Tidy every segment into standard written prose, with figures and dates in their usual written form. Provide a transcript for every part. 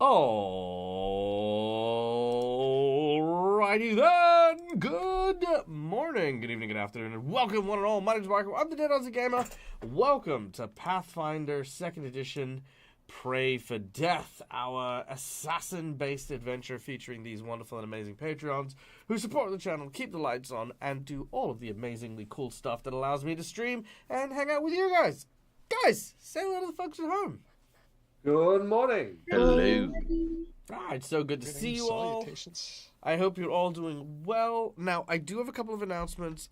Alrighty then, good morning, good evening, good afternoon, and welcome one and all. My name is Marco, I'm the Dead Aussie Gamer. Welcome to Pathfinder 2nd Edition, Pray for Death, our assassin-based adventure featuring these wonderful and amazing Patreons who support the channel, keep the lights on, and do all of the amazingly cool stuff that allows me to stream and hang out with you guys. Guys, say hello to the folks at home. Good morning. Hello. It's so good to see you all. I hope you're all doing well. Now, I do have a couple of announcements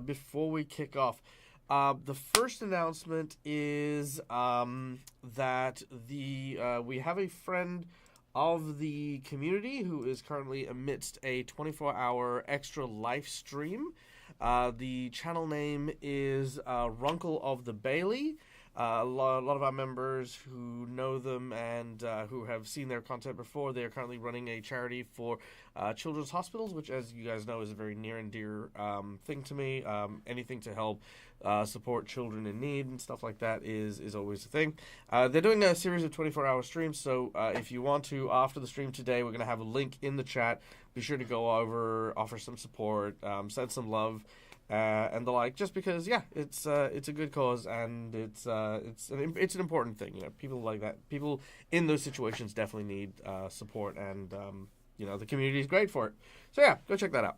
before we kick off. The first announcement is that we have a friend of the community who is currently amidst a 24-hour extra live stream. The channel name is Runkle of the Bailey. A lot of our members who know them and who have seen their content before, they are currently running a charity for children's hospitals, which, as you guys know, is a very near and dear thing to me. Anything to help support children in need and stuff like that is always a thing. They're doing a series of 24-hour streams, so if you want to, after the stream today, we're going to have a link in the chat. Be sure to go over, offer some support, send some love. And the like, just because, yeah, it's a good cause, and it's an important thing. You know, people like that, people in those situations definitely need support, and the community is great for it. So yeah, go check that out.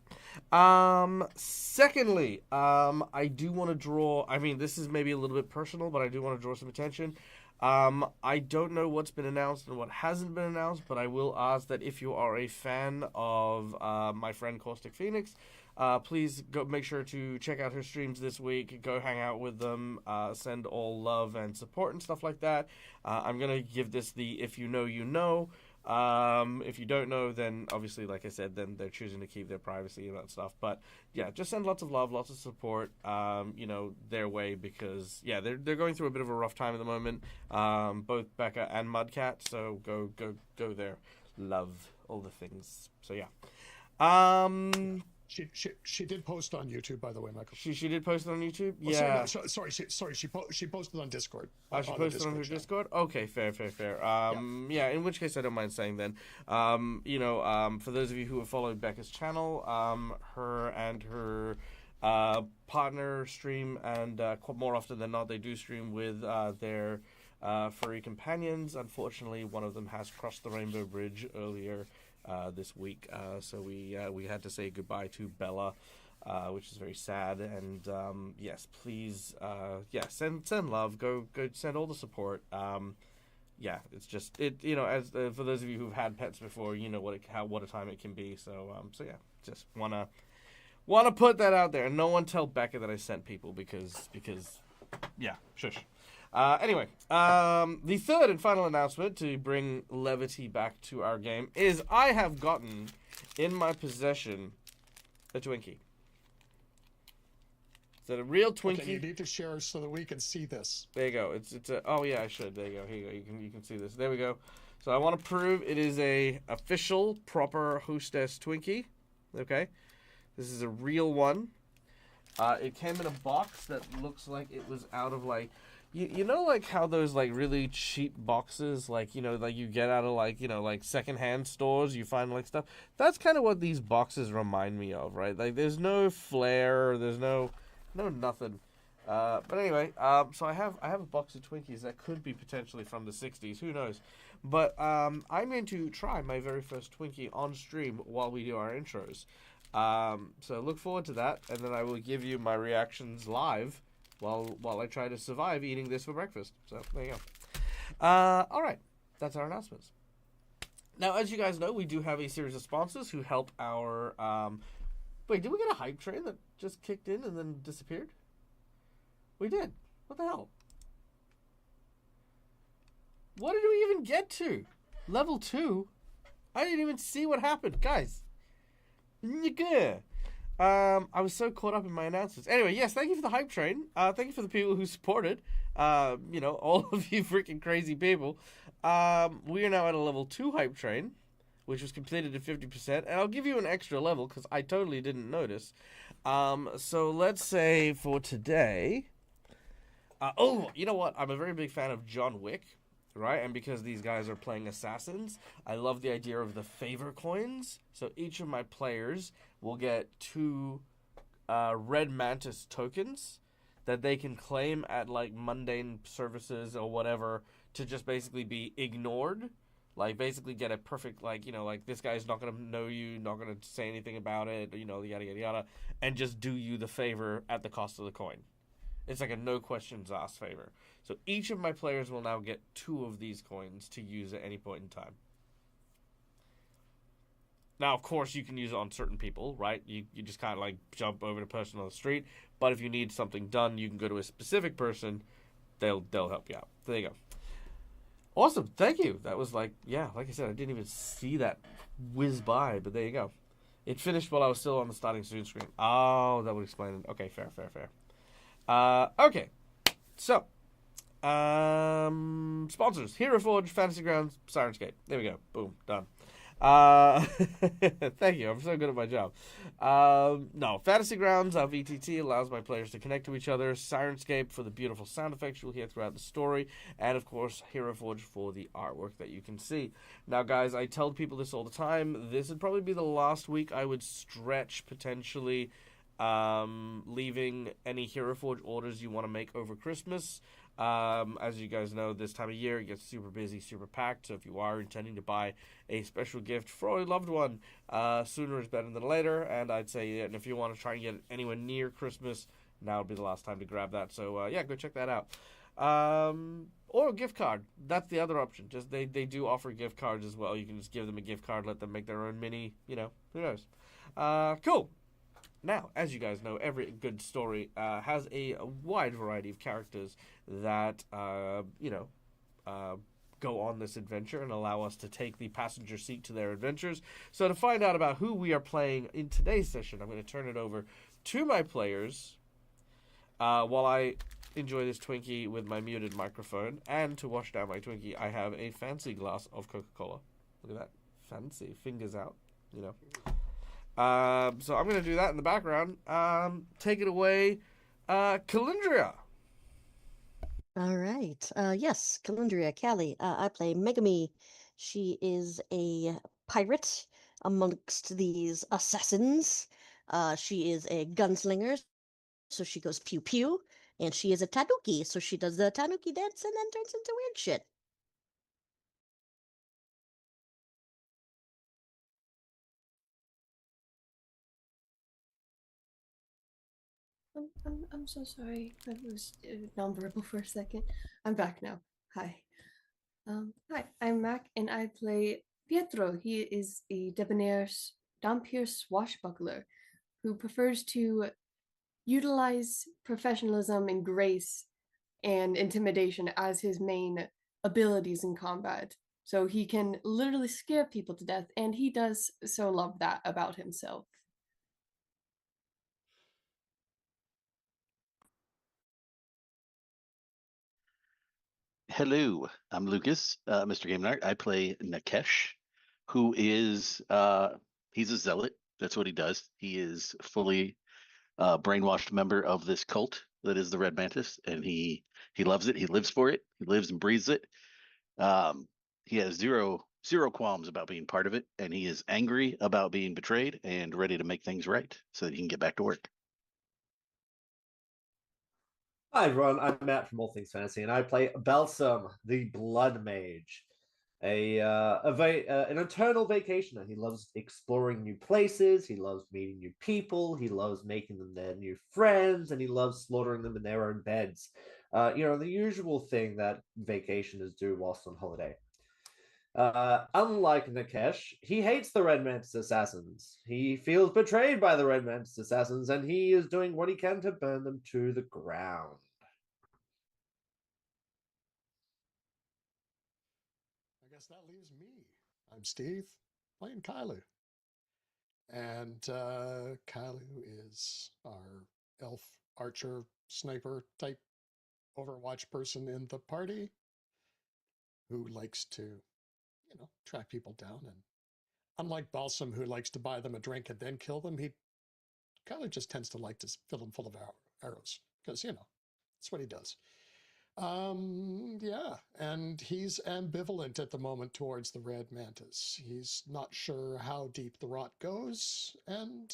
Secondly, I do want to draw. I mean, this is maybe a little bit personal, but I do want to draw some attention. I don't know what's been announced and what hasn't been announced, but I will ask that if you are a fan of my friend Caustic Phoenix, please go make sure to check out her streams this week. Go hang out with them. Send all love and support and stuff like that. I'm going to give this the if you know, you know. If you don't know, then obviously, like I said, then they're choosing to keep their privacy and that stuff. But yeah, just send lots of love, lots of support, their way, because yeah, they're going through a bit of a rough time at the moment. Both Becca and Mudcat. So go there. Love all the things. So yeah. She did post on YouTube, by the way, Michael. She did post it on YouTube. Oh, yeah. Sorry. She posted on Discord. Oh, she posted on her Discord. Okay, fair. Yeah. In which case, I don't mind saying then. For those of you who have followed Becca's channel, her and her partner stream, and more often than not, they do stream with their furry companions. Unfortunately, one of them has crossed the Rainbow Bridge earlier this week, so we had to say goodbye to Bella, which is very sad. And yes, please, send love. Go send all the support. It's just as for those of you who've had pets before, you know what a time it can be. So yeah, just wanna put that out there, and no one tell Becca that I sent people because yeah, shush. Anyway, the third and final announcement to bring levity back to our game is I have gotten in my possession a Twinkie. Is that a real Twinkie? Okay, you need to share so that we can see this. There you go. It's a. Oh yeah, I should. There you go. Here you go. You can see this. There we go. So I want to prove it is a official, proper hostess Twinkie. Okay, this is a real one. It came in a box that looks like it was out of like. You know, like how those like really cheap boxes, like you get out of like secondhand stores, you find like stuff. That's kind of what these boxes remind me of, right? Like there's no flair, there's no nothing. But anyway, so I have a box of Twinkies that could be potentially from the '60s, who knows? But I'm going to try my very first Twinkie on stream while we do our intros. So look forward to that, and then I will give you my reactions live. While I try to survive eating this for breakfast. So, there you go. All right. That's our announcements. Now, as you guys know, we do have a series of sponsors who help our... Wait, did we get a hype train that just kicked in and then disappeared? We did. What the hell? What did we even get to? Level 2? I didn't even see what happened. Guys. Nigga. I was so caught up in my announcements. Anyway, yes, thank you for the hype train. Thank you for the people who supported. All of you freaking crazy people. We are now at a level 2 hype train, which was completed at 50%. And I'll give you an extra level because I totally didn't notice. So let's say for today... you know what? I'm a very big fan of John Wick. right? And because these guys are playing assassins, I love the idea of the favor coins. So each of my players will get 2 red mantis tokens that they can claim at like mundane services or whatever to just basically be ignored. Like basically get a perfect like like this guy's not gonna know you, not gonna say anything about it, yada yada yada, and just do you the favor at the cost of the coin. It's like a no questions asked favor. So each of my players will now get 2 of these coins to use at any point in time. Now, of course, you can use it on certain people, right? You just kind of like jump over to a person on the street. But if you need something done, you can go to a specific person. They'll help you out. There you go. Awesome. Thank you. That was like I said, I didn't even see that whiz by, but there you go. It finished while I was still on the starting soon screen. Oh, that would explain it. Okay, fair. Okay. So, sponsors: Hero Forge, Fantasy Grounds, Sirenscape. There we go. Boom, done. Thank you. I'm so good at my job. No, Fantasy Grounds of ETT allows my players to connect to each other. Sirenscape for the beautiful sound effects you'll hear throughout the story, and of course, Hero Forge for the artwork that you can see. Now, guys, I tell people this all the time. This would probably be the last week I would stretch potentially leaving any Hero Forge orders you want to make over Christmas. As you guys know, this time of year it gets super busy, super packed. So if you are intending to buy a special gift for a loved one, sooner is better than later. And I'd say, and if you want to try and get it anywhere near Christmas, now would be the last time to grab that. So go check that out. Or a gift card. That's the other option. Just they do offer gift cards as well. You can just give them a gift card, let them make their own mini. Who knows? Cool. Now, as you guys know, every good story has a wide variety of characters that, go on this adventure and allow us to take the passenger seat to their adventures. So to find out about who we are playing in today's session, I'm going to turn it over to my players while I enjoy this Twinkie with my muted microphone. And to wash down my Twinkie, I have a fancy glass of Coca-Cola. Look at that. Fancy. Fingers out, So I'm going to do that in the background. Take it away, Calendria. All right. Yes, Calendria, Callie. I play Megami. She is a pirate amongst these assassins. She is a gunslinger, so she goes pew pew. And she is a tanuki, so she does the tanuki dance and then turns into weird shit. I'm so sorry. I was nonverbal for a second. I'm back now. Hi. Hi, I'm Mac, and I play Pietro. He is a debonair Dampier swashbuckler who prefers to utilize professionalism and grace and intimidation as his main abilities in combat. So he can literally scare people to death, and he does so love that about himself. Hello, I'm Lucas, Mr. Game Nerd. I play Nakesh, who is he's a zealot. That's what he does. He is fully brainwashed member of this cult that is the Red Mantis, and he loves it. He lives for it. He lives and breathes it. He has zero qualms about being part of it, and he is angry about being betrayed and ready to make things right so that he can get back to work. Hi everyone, I'm Matt from All Things Fantasy, and I play Balsam, the Blood Mage, an eternal vacationer. He loves exploring new places. He loves meeting new people. He loves making them their new friends, and he loves slaughtering them in their own beds. The usual thing that vacationers do whilst on holiday. Unlike Nakesh, he hates the Red Mantis assassins. He feels betrayed by the Red Mantis assassins, and he is doing what he can to burn them to the ground. I guess that leaves me. I'm Steve, playing Kylu. And Kylu is our elf archer sniper type Overwatch person in the party who likes to, track people down. And unlike Balsam, who likes to buy them a drink and then kill them, Kylu just tends to like to fill them full of arrows because, that's what he does. Yeah, and he's ambivalent at the moment towards the red mantis. He's not sure how deep the rot goes, and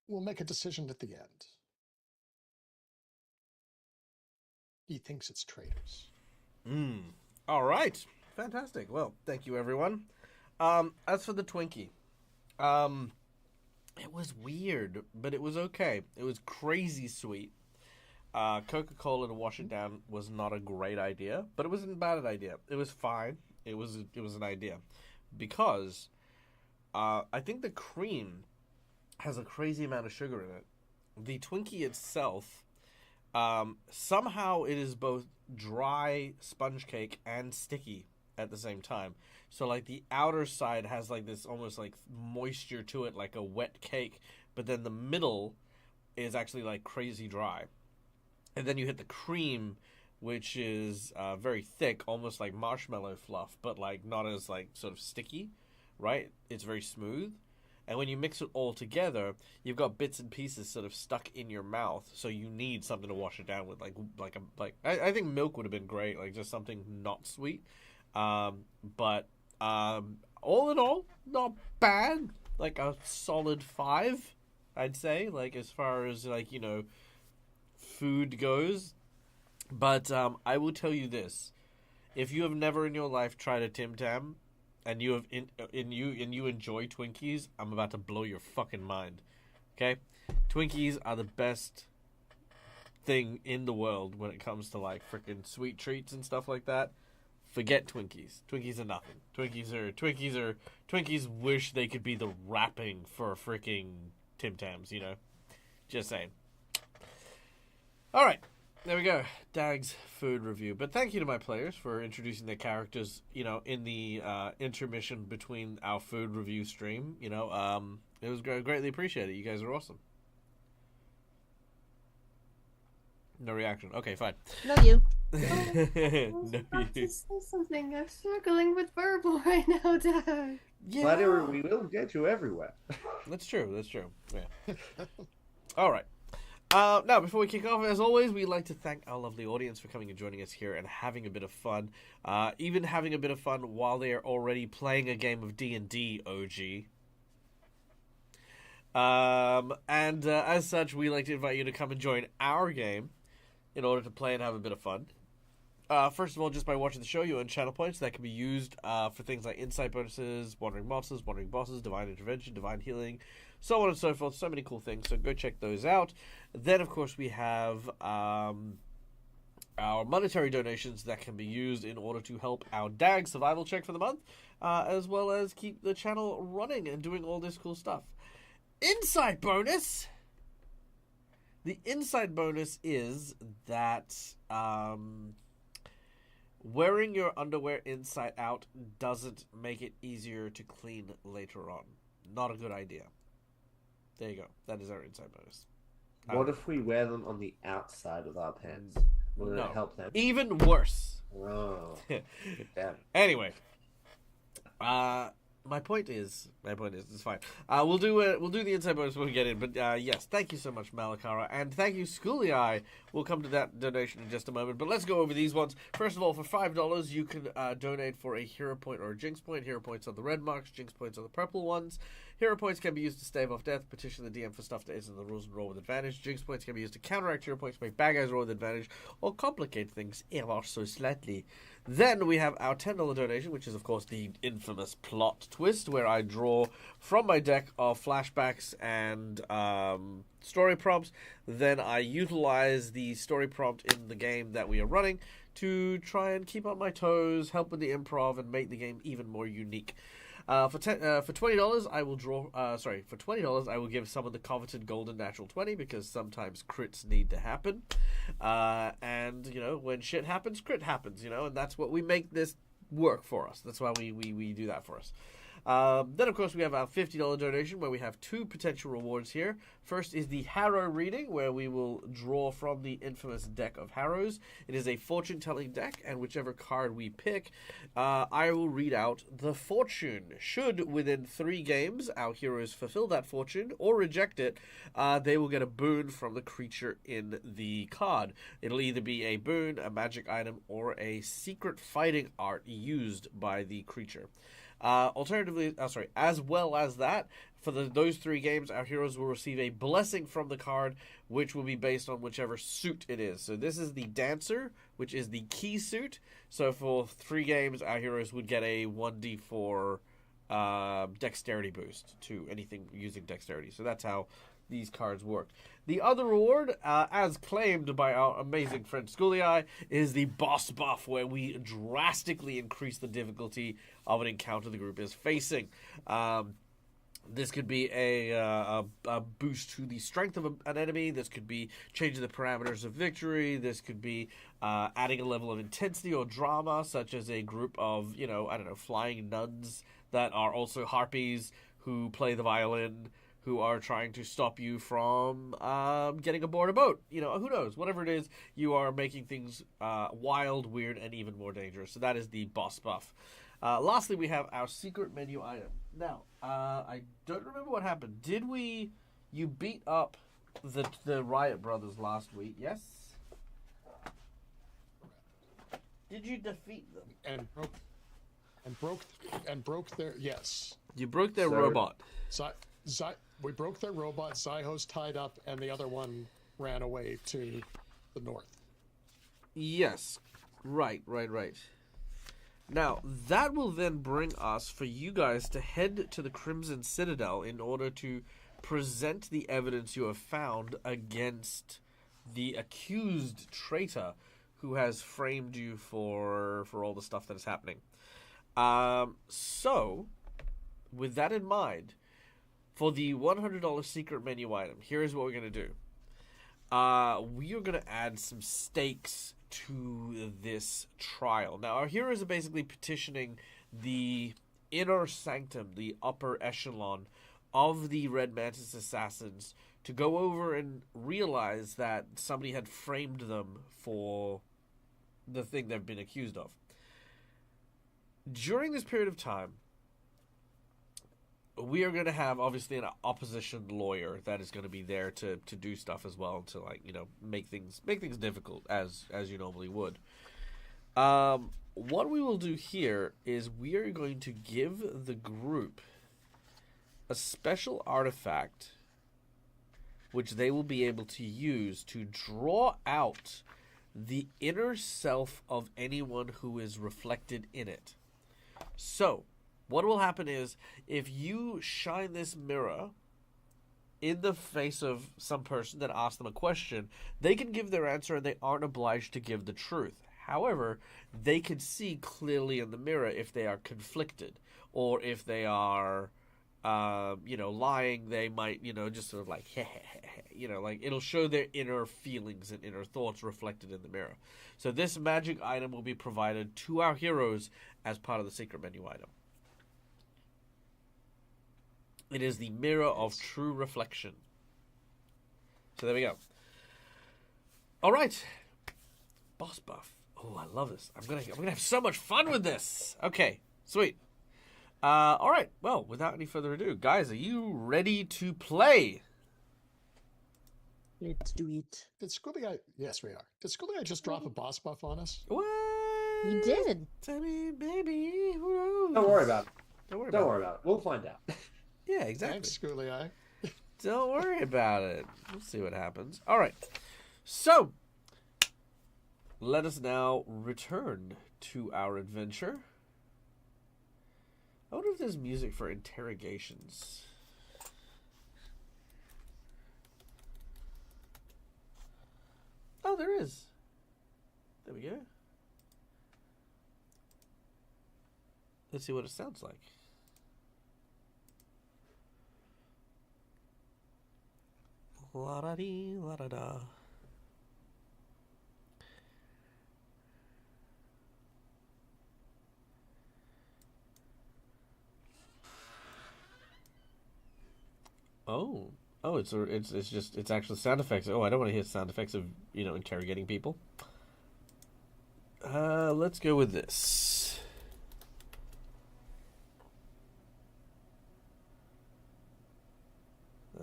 we'll make a decision at the end. He thinks it's traitors. All right. Fantastic. Well, thank you, everyone. As for the Twinkie, it was weird, but it was okay. It was crazy sweet. Coca-Cola to wash it down was not a great idea, but it wasn't a bad idea. It was fine. It was an idea, because I think the cream has a crazy amount of sugar in it. The Twinkie itself, somehow it is both dry sponge cake and sticky at the same time. So like the outer side has like this almost like moisture to it, like a wet cake, but then the middle is actually like crazy dry. And then you hit the cream, which is very thick, almost like marshmallow fluff, but like not as like sort of sticky, right? It's very smooth. And when you mix it all together, you've got bits and pieces sort of stuck in your mouth, so you need something to wash it down with, I think milk would have been great, like just something not sweet. But all in all, not bad. Like a solid 5, I'd say. Like as far as like food goes. But I will tell you this: if you have never in your life tried a Tim Tam, and you enjoy Twinkies, I'm about to blow your fucking mind. Okay? Twinkies are the best thing in the world when it comes to like freaking sweet treats and stuff like that. Forget Twinkies. Twinkies are nothing. Twinkies wish they could be the wrapping for freaking Tim Tams, Just saying. All right. There we go. Dag's food review. But thank you to my players for introducing their characters, in the intermission between our food review stream. It was greatly appreciated. You guys are awesome. No reaction. Okay, fine. No, you. I was about to say something. I'm struggling with verbal right now, Dag. Yeah. But we will get you everywhere. That's true. Yeah. All right. Now, before we kick off, as always, we'd like to thank our lovely audience for coming and joining us here and having a bit of fun. Even having a bit of fun while they are already playing a game of D&D, OG. And as such, we like to invite you to come and join our game in order to play and have a bit of fun. First of all, just by watching the show, you earn channel points that can be used for things like insight bonuses, wandering monsters, wandering bosses, divine intervention, divine healing, so on and so forth. So many cool things, so go check those out. Then, of course, we have our monetary donations that can be used in order to help our DAG survival check for the month, as well as keep the channel running and doing all this cool stuff. Insight bonus! The insight bonus is that wearing your underwear inside out doesn't make it easier to clean later on. Not a good idea. There you go. That is our insight bonus. What if we wear them on the outside of our pants? Will it help them? Even worse. Oh. Damn. Anyway. My point is, it's fine. We'll do the inside bonus when we get in. But yes, thank you so much, Malakara, and thank you, Schooly Eye. We'll come to that donation in just a moment. But let's go over these ones. First of all, for $5, you can donate for a hero point or a jinx point. Hero points are the red marks, jinx points are the purple ones. Hero points can be used to stave off death, petition the DM for stuff that isn't the rules, and roll with advantage. Jinx points can be used to counteract hero points, make bad guys roll with advantage, or complicate things ever so slightly. Then we have our $10 donation, which is, of course, the infamous plot twist, where I draw from my deck of flashbacks and story prompts. Then I utilize the story prompt in the game that we are running to try and keep on my toes, help with the improv, and make the game even more unique. For $20, I will For $20, I will give someone the coveted golden natural 20 because sometimes crits need to happen, and when shit happens, crit happens, and that's what we make this work for us. That's why we do that for us. Then, of course, we have our $50 donation where we have 2 potential rewards here. First is the Harrow reading, where we will draw from the infamous deck of Harrows. It is a fortune-telling deck, and whichever card we pick, I will read out the fortune. Should, within 3 games, our heroes fulfill that fortune or reject it, they will get a boon from the creature in the card. It'll either be a boon, a magic item, or a secret fighting art used by the creature. Alternatively, as well as that, for those 3 games, our heroes will receive a blessing from the card, which will be based on whichever suit it is. So this is the Dancer, which is the key suit. So for 3 games, our heroes would get a 1d4 dexterity boost to anything using dexterity. So that's how these cards work. The other reward, as claimed by our amazing friend Schooley, is the boss buff, where we drastically increase the difficulty of an encounter the group is facing. This could be a boost to the strength of an enemy. This could be changing the parameters of victory. This could be adding a level of intensity or drama, such as a group of, flying nuns that are also harpies who play the violin, who are trying to stop you from getting aboard a boat. Who knows? Whatever it is, you are making things wild, weird, and even more dangerous. So that is the boss buff. Lastly, we have our secret menu item. Now, I don't remember what happened. You beat up the Riot Brothers last week, yes? Did you defeat them? And broke their, yes. You broke their robot. We broke their robot. Zyho's tied up, and the other one ran away to the north. Yes. Right. Now, that will then bring us, for you guys, to head to the Crimson Citadel in order to present the evidence you have found against the accused traitor who has framed you for all the stuff that is happening. So, with that in mind, for the $100 secret menu item, here's what we're going to do. We are going to add some stakes to this trial. Now, our heroes are basically petitioning the inner sanctum, the upper echelon of the Red Mantis assassins, to go over and realize that somebody had framed them for the thing they've been accused of. During this period of time, we are going to have, obviously, an opposition lawyer that is going to be there to do stuff as well, to make things difficult as you normally would. What we will do here is we are going to give the group a special artifact which they will be able to use to draw out the inner self of anyone who is reflected in it. So, what will happen is, if you shine this mirror in the face of some person that asks them a question, they can give their answer and they aren't obliged to give the truth. However, they can see clearly in the mirror if they are conflicted, or if they are, lying. They might, just sort of like, it'll show their inner feelings and inner thoughts reflected in the mirror. So this magic item will be provided to our heroes as part of the secret menu item. It is the mirror of true reflection. So there we go. All right, boss buff. Oh, I love this. I'm gonna have so much fun with this. Okay, sweet. All right. Well, without any further ado, guys, are you ready to play? Let's do it. Did Scooby Guy? Yes, we are. Did Scooby Guy just drop a boss buff on us? What? He did. I mean, maybe. Who knows? Don't worry about it. Don't worry about it. We'll find out. Yeah, exactly. Thanks, Schooly Eye. Don't worry about it. We'll see what happens. All right. So, let us now return to our adventure. I wonder if there's music for interrogations. Oh, there is. There we go. Let's see what it sounds like. La-da-dee, la-da-da. Oh. Oh, it's actually sound effects. Oh, I don't want to hear sound effects of, interrogating people. Let's go with this.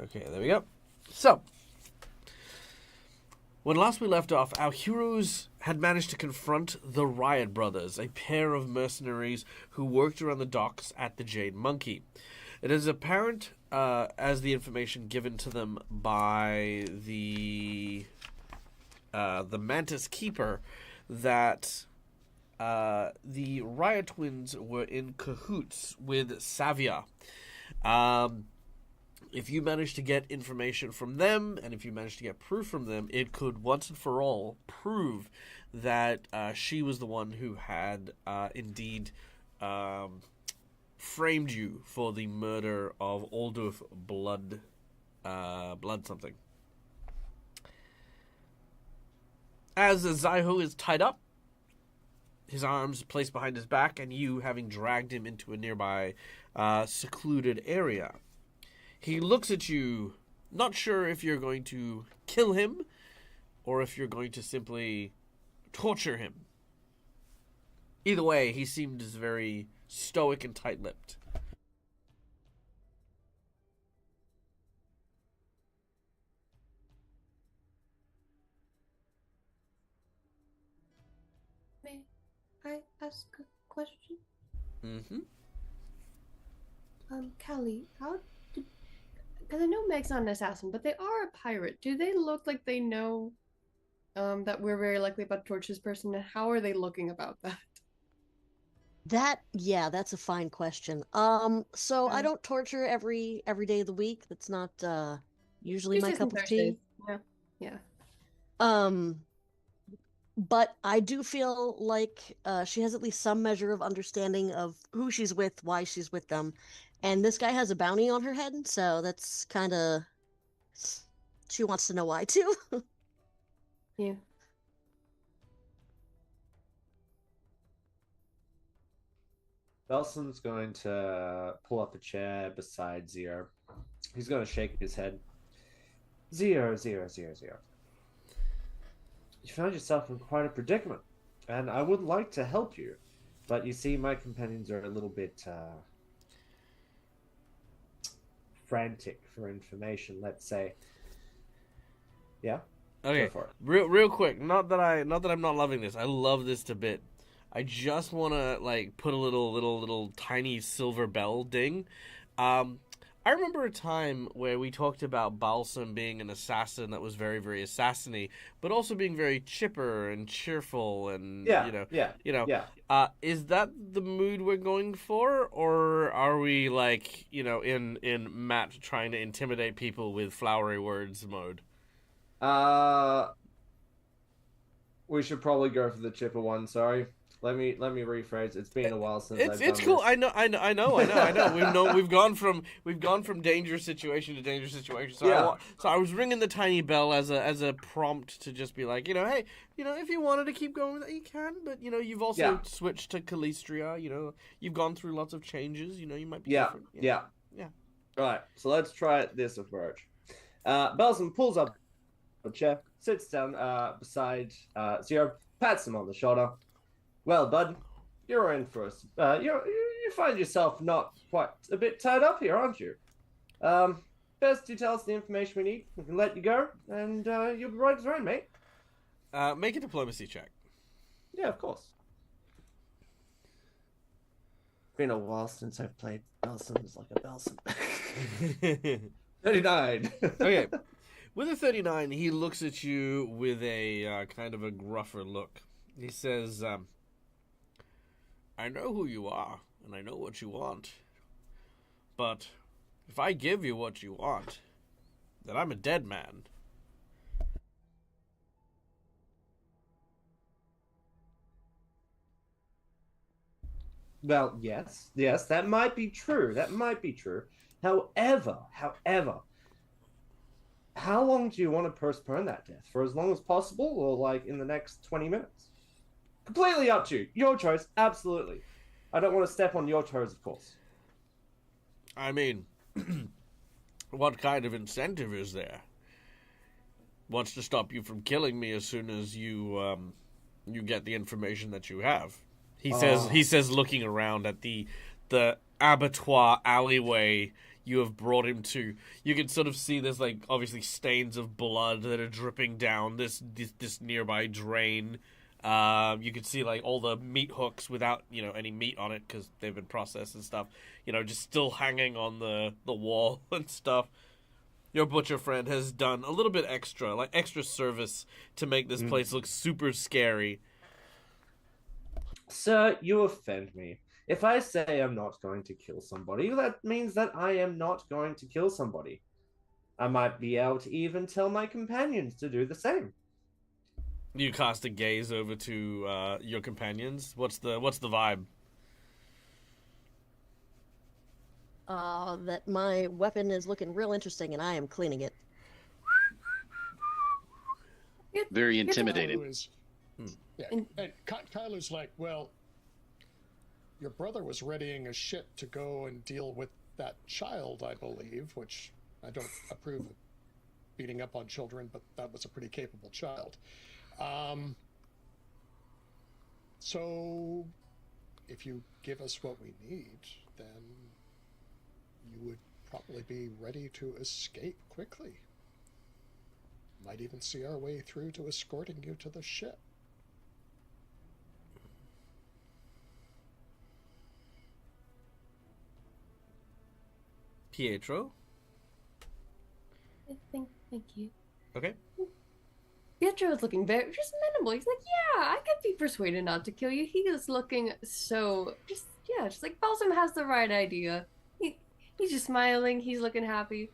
Okay, there we go. So, when last we left off, our heroes had managed to confront the Riot Brothers, a pair of mercenaries who worked around the docks at the Jade Monkey. It is apparent, as the information given to them by the Mantis Keeper, that the Riot Twins were in cahoots with Savia. If you manage to get information from them, and if you manage to get proof from them, it could once and for all prove that she was the one who had indeed framed you for the murder of Aldous Blood something. As Zaiho is tied up, his arms placed behind his back, and you having dragged him into a nearby secluded area, he looks at you, not sure if you're going to kill him or if you're going to simply torture him. Either way, he seemed very stoic and tight-lipped. May I ask a question? Mm-hmm. Callie, how did... Because I know Meg's not an assassin, but they are a pirate. Do they look like they know that we're very likely about to torture this person, and how are they looking about that? That's a fine question. So I don't torture every day of the week. That's not usually my Tuesdays and cup of tea. Thursdays. Yeah. But I do feel like she has at least some measure of understanding of who she's with, why she's with them. And this guy has a bounty on her head, so that's kind of... She wants to know why, too. Yeah. Belson's going to pull up a chair beside Zero. He's going to shake his head. Zero. You found yourself in quite a predicament, and I would like to help you. But you see, my companions are a little bit frantic for information, let's say. Yeah? Okay, Go for it. real quick. Not that I'm not loving this. I love this to bit. I just want to put a little tiny silver bell ding. I remember a time where we talked about Balsam being an assassin that was very, very assassiny, but also being very chipper and cheerful and is that the mood we're going for, or are we in Matt trying to intimidate people with flowery words mode? We should probably go for the chipper one. Sorry. Let me rephrase. It's been a while since I've done it's cool. This. I know. We've gone from dangerous situation to dangerous situation. So I was ringing the tiny bell as a prompt to just be like, hey, if you wanted to keep going with that, you can. But you've also switched to Calistria. You've gone through lots of changes. You might be different. Yeah. All right. So let's try this approach. Belson pulls up a chair, sits down beside Zero, pats him on the shoulder. Well, bud, you're in for us. You find yourself not quite a bit tied up here, aren't you? Best you tell us the information we need. We can let you go, and you'll be right as rain, mate. Make a diplomacy check. Yeah, of course. Been a while since I've played Belson like a Belson. 39. Okay. With a 39, he looks at you with a kind of a gruffer look. He says, I know who you are, and I know what you want. But if I give you what you want, then I'm a dead man. Well, yes, that might be true. However, how long do you want to postpone that death? For as long as possible, or in the next 20 minutes? Completely up to you. Your choice, absolutely. I don't want to step on your toes, of course. I mean, What kind of incentive is there? Wants to stop you from killing me as soon as you get the information that you have. He says, looking around at the abattoir alleyway you have brought him to. You can sort of see there's like obviously stains of blood that are dripping down this nearby drain. You can see like all the meat hooks without any meat on it because they've been processed and stuff. Just still hanging on the wall and stuff. Your butcher friend has done a little bit extra service to make this place look super scary. Sir, you offend me. If I say I'm not going to kill somebody, that means that I am not going to kill somebody. I might be able to even tell my companions to do the same. You cast a gaze over to your companions. What's the vibe? That my weapon is looking real interesting and I am cleaning it. Very intimidating. And Kyler's like, well, your brother was readying a ship to go and deal with that child, I believe, which I don't approve of beating up on children, but that was a pretty capable child. So if you give us what we need, then you would probably be ready to escape quickly. Might even see our way through to escorting you to the ship. Pietro? Thank you. Okay. Pietro is looking very just minimal. He's like, yeah, I could be persuaded not to kill you. He is looking so just like Balsam has the right idea. He's just smiling. He's looking happy.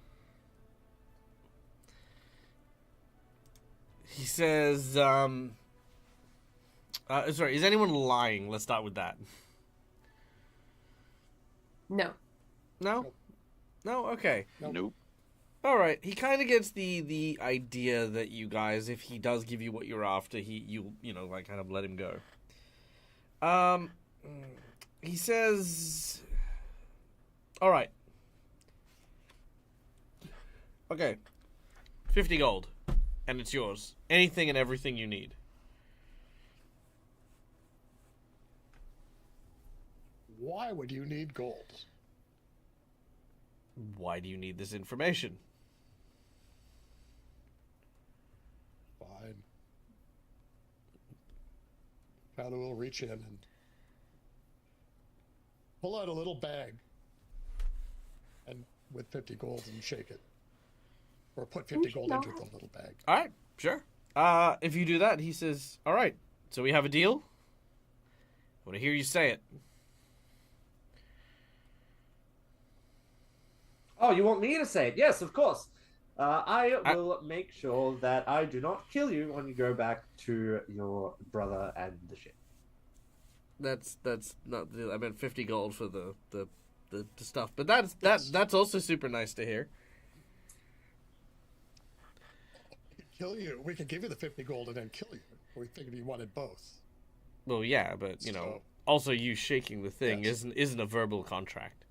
He says, sorry, is anyone lying? Let's start with that. No. No? Nope. No? Okay. Nope. Alright, he kind of gets the idea that you guys, if he does give you what you're after, you kind of let him go. He says, alright. Okay. 50 gold. And it's yours. Anything and everything you need. Why would you need gold? Why do you need this information? Fine. Kyler will reach in and pull out a little bag and with 50 gold and shake it. Or put 50 gold into the little bag. Alright, sure. If you do that, he says, alright, so we have a deal? I want to hear you say it. Oh, you want me to say it? Yes, of course. I will make sure that I do not kill you when you go back to your brother and the ship. That's not the deal. I meant 50 gold for the stuff. But that's also super nice to hear. Kill you. We can give you the 50 gold and then kill you. We figured you wanted both. Well, yeah, but also you shaking the thing isn't a verbal contract.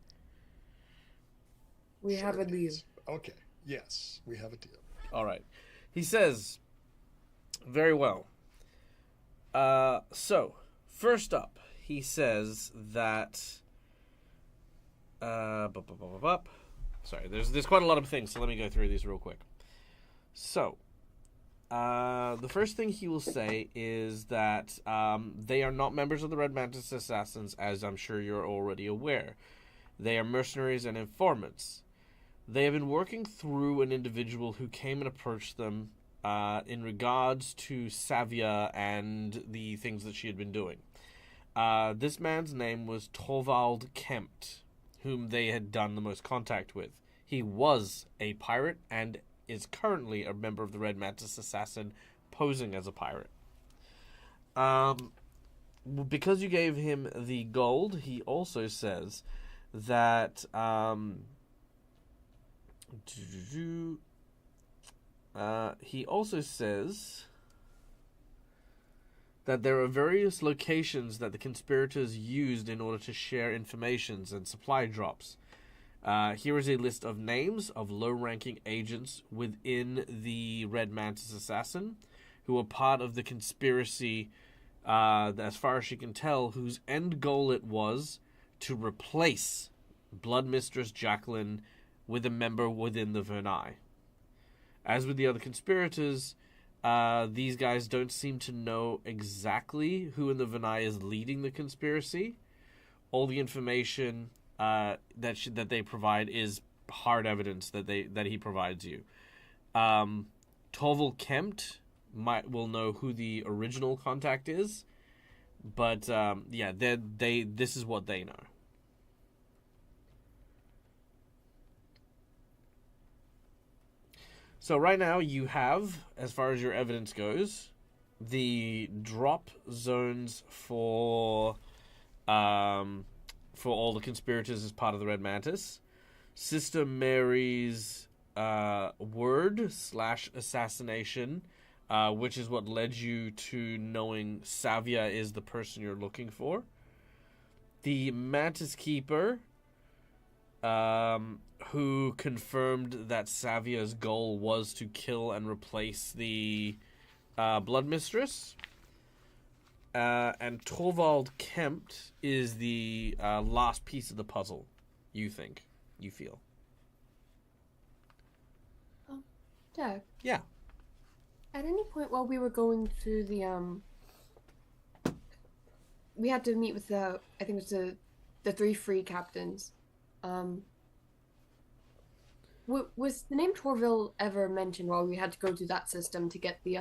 We have a deal. Okay. Yes, we have a deal. All right. He says, very well. So, first up, he says that... Sorry, there's quite a lot of things, so let me go through these real quick. So, the first thing he will say is that they are not members of the Red Mantis Assassins, as I'm sure you're already aware. They are mercenaries and informants. They have been working through an individual who came and approached them in regards to Savia and the things that she had been doing. This man's name was Torvald Kempt, whom they had done the most contact with. He was a pirate and is currently a member of the Red Mantis Assassin, posing as a pirate. Because you gave him the gold, he also says that... he also says that there are various locations that the conspirators used in order to share informations and supply drops. Here is a list of names of low-ranking agents within the Red Mantis assassin who are part of the conspiracy, as far as she can tell, whose end goal it was to replace Blood Mistress Jacqueline with a member within the Vernaille. As with the other conspirators, these guys don't seem to know exactly who in the Vernaille is leading the conspiracy. All the information that they provide is hard evidence that he provides you. Torvald Kempt will know who the original contact is, but this is what they know. So right now you have, as far as your evidence goes, the drop zones for all the conspirators as part of the Red Mantis, Sister Mary's word/assassination, which is what led you to knowing Savia is the person you're looking for, the Mantis Keeper, who confirmed that Savia's goal was to kill and replace the Blood Mistress. And Torvald Kempt is the last piece of the puzzle, you feel. Doug. Yeah. At any point while we were going through the we had to meet with I think it was the 3 free captains. Was the name Torville ever mentioned while we had to go through that system to get the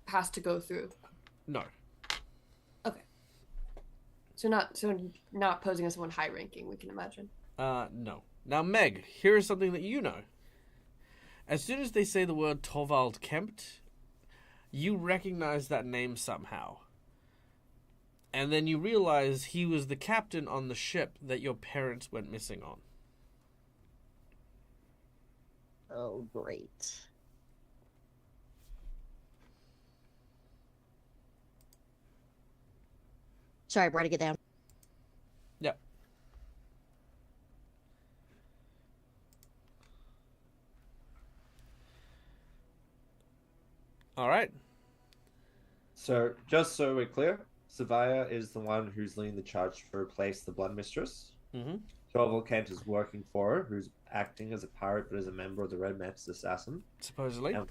pass to go through? No. Okay. So not posing as someone high ranking, we can imagine. No. Now, Meg, here is something that you know. As soon as they say the word Torvald Kempt, you recognize that name somehow. And then you realize he was the captain on the ship that your parents went missing on. Oh, great. Sorry, I'm writing it down. Yep. All right. So, just so we're clear, Savia is the one who's leading the charge to replace the Blood Mistress. Mm-hmm. Torvald Kent is working for her, who's acting as a pirate but as a member of the Red Mantis Assassin. Supposedly. And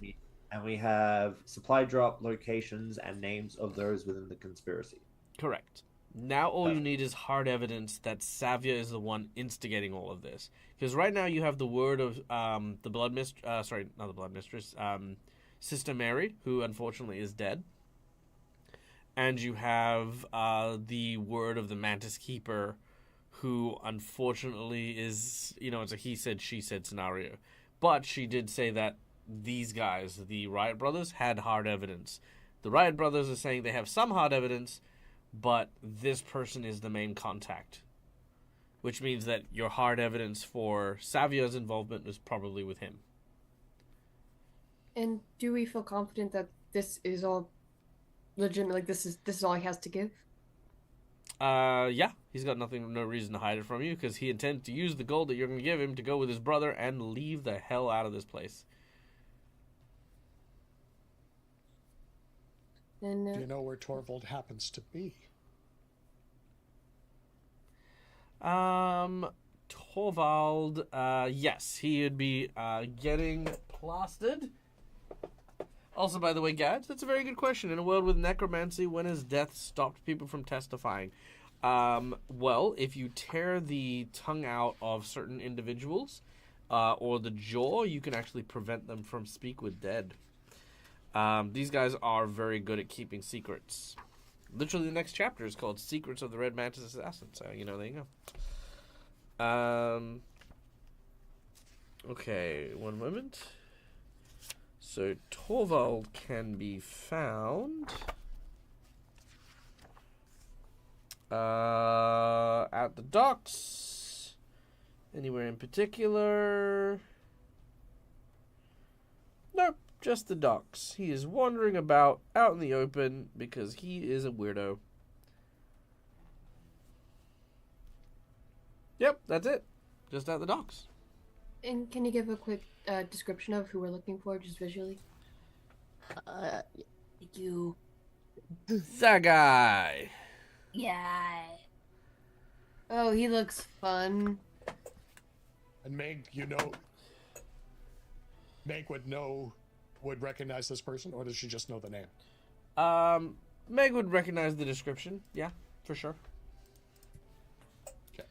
we have supply drop locations and names of those within the conspiracy. Correct. Now all you need is hard evidence that Savia is the one instigating all of this. Because right now you have the word of the Blood Mistress... sorry, not the Blood Mistress. Sister Mary, who unfortunately is dead. And you have the word of the Mantis Keeper, who unfortunately is... it's a he said, she said scenario. But she did say that these guys, the Riot Brothers, had hard evidence. The Riot Brothers are saying they have some hard evidence, but this person is the main contact. Which means that your hard evidence for Savia's involvement is probably with him. And do we feel confident that this is all legitimate? Like this is all he has to give? Yeah. He's got no reason to hide it from you, because he intends to use the gold that you're going to give him to go with his brother and leave the hell out of this place. And do you know where Torvald happens to be? Torvald, yes, he would be getting plastered. Also, by the way, Gads, that's a very good question. In a world with necromancy, when has death stopped people from testifying? Well, if you tear the tongue out of certain individuals, or the jaw, you can actually prevent them from speak with dead. These guys are very good at keeping secrets. Literally, the next chapter is called Secrets of the Red Mantis Assassin. So, there you go. Okay, one moment. So, Torvald can be found at the docks. Anywhere in particular? Nope. Just the docks. He is wandering about out in the open because he is a weirdo. Yep, that's it. Just at the docks. And can you give a quick description of who we're looking for, just visually? Thank you. That guy. Yeah. Oh, he looks fun. And Meg, Meg would recognize this person, or does she just know the name? Meg would recognize the description. Yeah, for sure. Okay.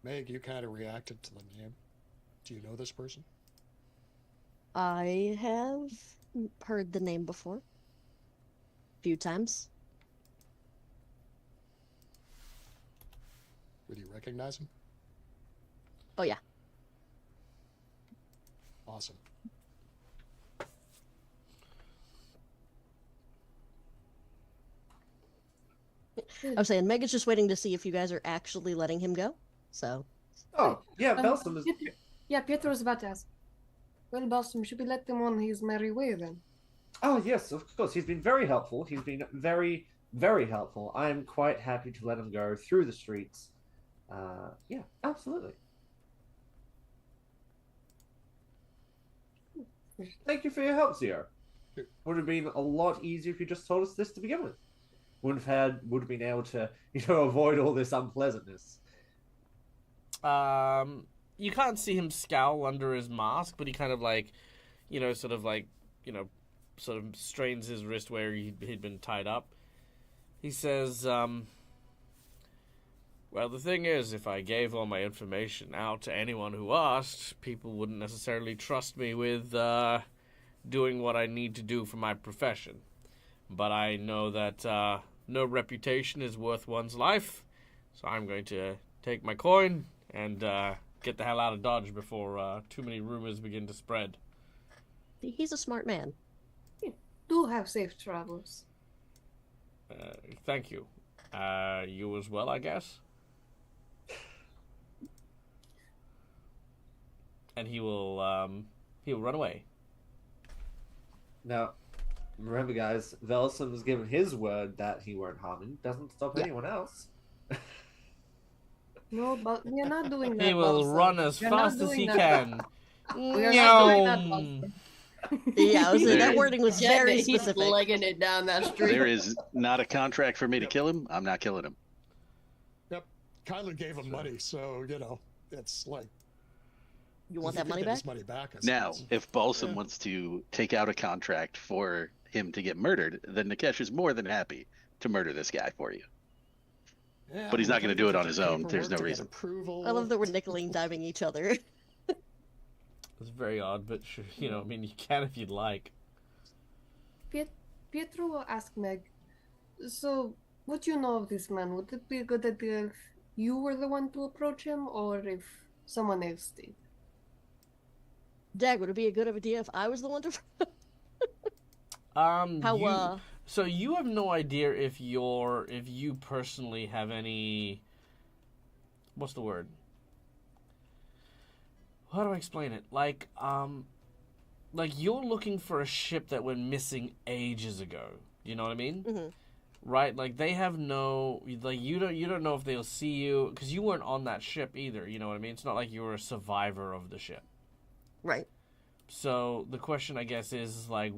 Meg, you kind of reacted to the name. Do you know this person? I have heard the name before. A few times. Would you recognize him? Oh, yeah. Awesome. I'm saying Megan's just waiting to see if you guys are actually letting him go. So. Oh, yeah, Belsom is. Yeah, Pietro's about to ask. Well, Balsam, should we let him on his merry way then? Oh, yes, of course. He's been very helpful. He's been very, very helpful. I'm quite happy to let him go through the streets. Yeah, absolutely. Thank you for your help, Zio. Would have been a lot easier if you just told us this to begin with. Would have been able to, avoid all this unpleasantness. You can't see him scowl under his mask, but he kind of sort of strains his wrist where he'd been tied up. He says, well, the thing is, if I gave all my information out to anyone who asked, people wouldn't necessarily trust me with doing what I need to do for my profession. But I know that no reputation is worth one's life, so I'm going to take my coin and get the hell out of Dodge before too many rumors begin to spread. He's a smart man. Do have safe travels. Thank you. You as well, I guess? And he'll run away. Now, remember, guys, Velsom has given his word that he won't harm him. Doesn't stop anyone else. No, but we are not doing that. He will Balsam. run as We are not fast as doing he that. can. We are not doing that, Balsam. Yeah, I was saying that wording was very He's specific. legging it down that street. There is not a contract for me to kill him. I'm not killing him. Yep. Kylan gave him money, so, it's like... You want he that could money get back? his money back, I Now, suppose. if Balsam wants to take out a contract for him to get murdered, then Nikesh is more than happy to murder this guy for you. Yeah, But he's not we gonna gotta do it get on the his own. There's paperwork no to get reason. Approval. I love that we're nickel and diming each other. It's very odd, but sure, you can if you'd like. Pietro will ask Meg, so what do you know of this man? Would it be a good idea if you were the one to approach him, or if someone else did? Dag, would it be a good idea if I was the one to... So you have no idea if you personally have any... What's the word? How do I explain it? Like you're looking for a ship that went missing ages ago. You know what I mean? Mm-hmm. Right? Like they have no, like you don't know if they'll see you because you weren't on that ship either. You know what I mean? It's not like you were a survivor of the ship. Right. So the question, I guess, is like,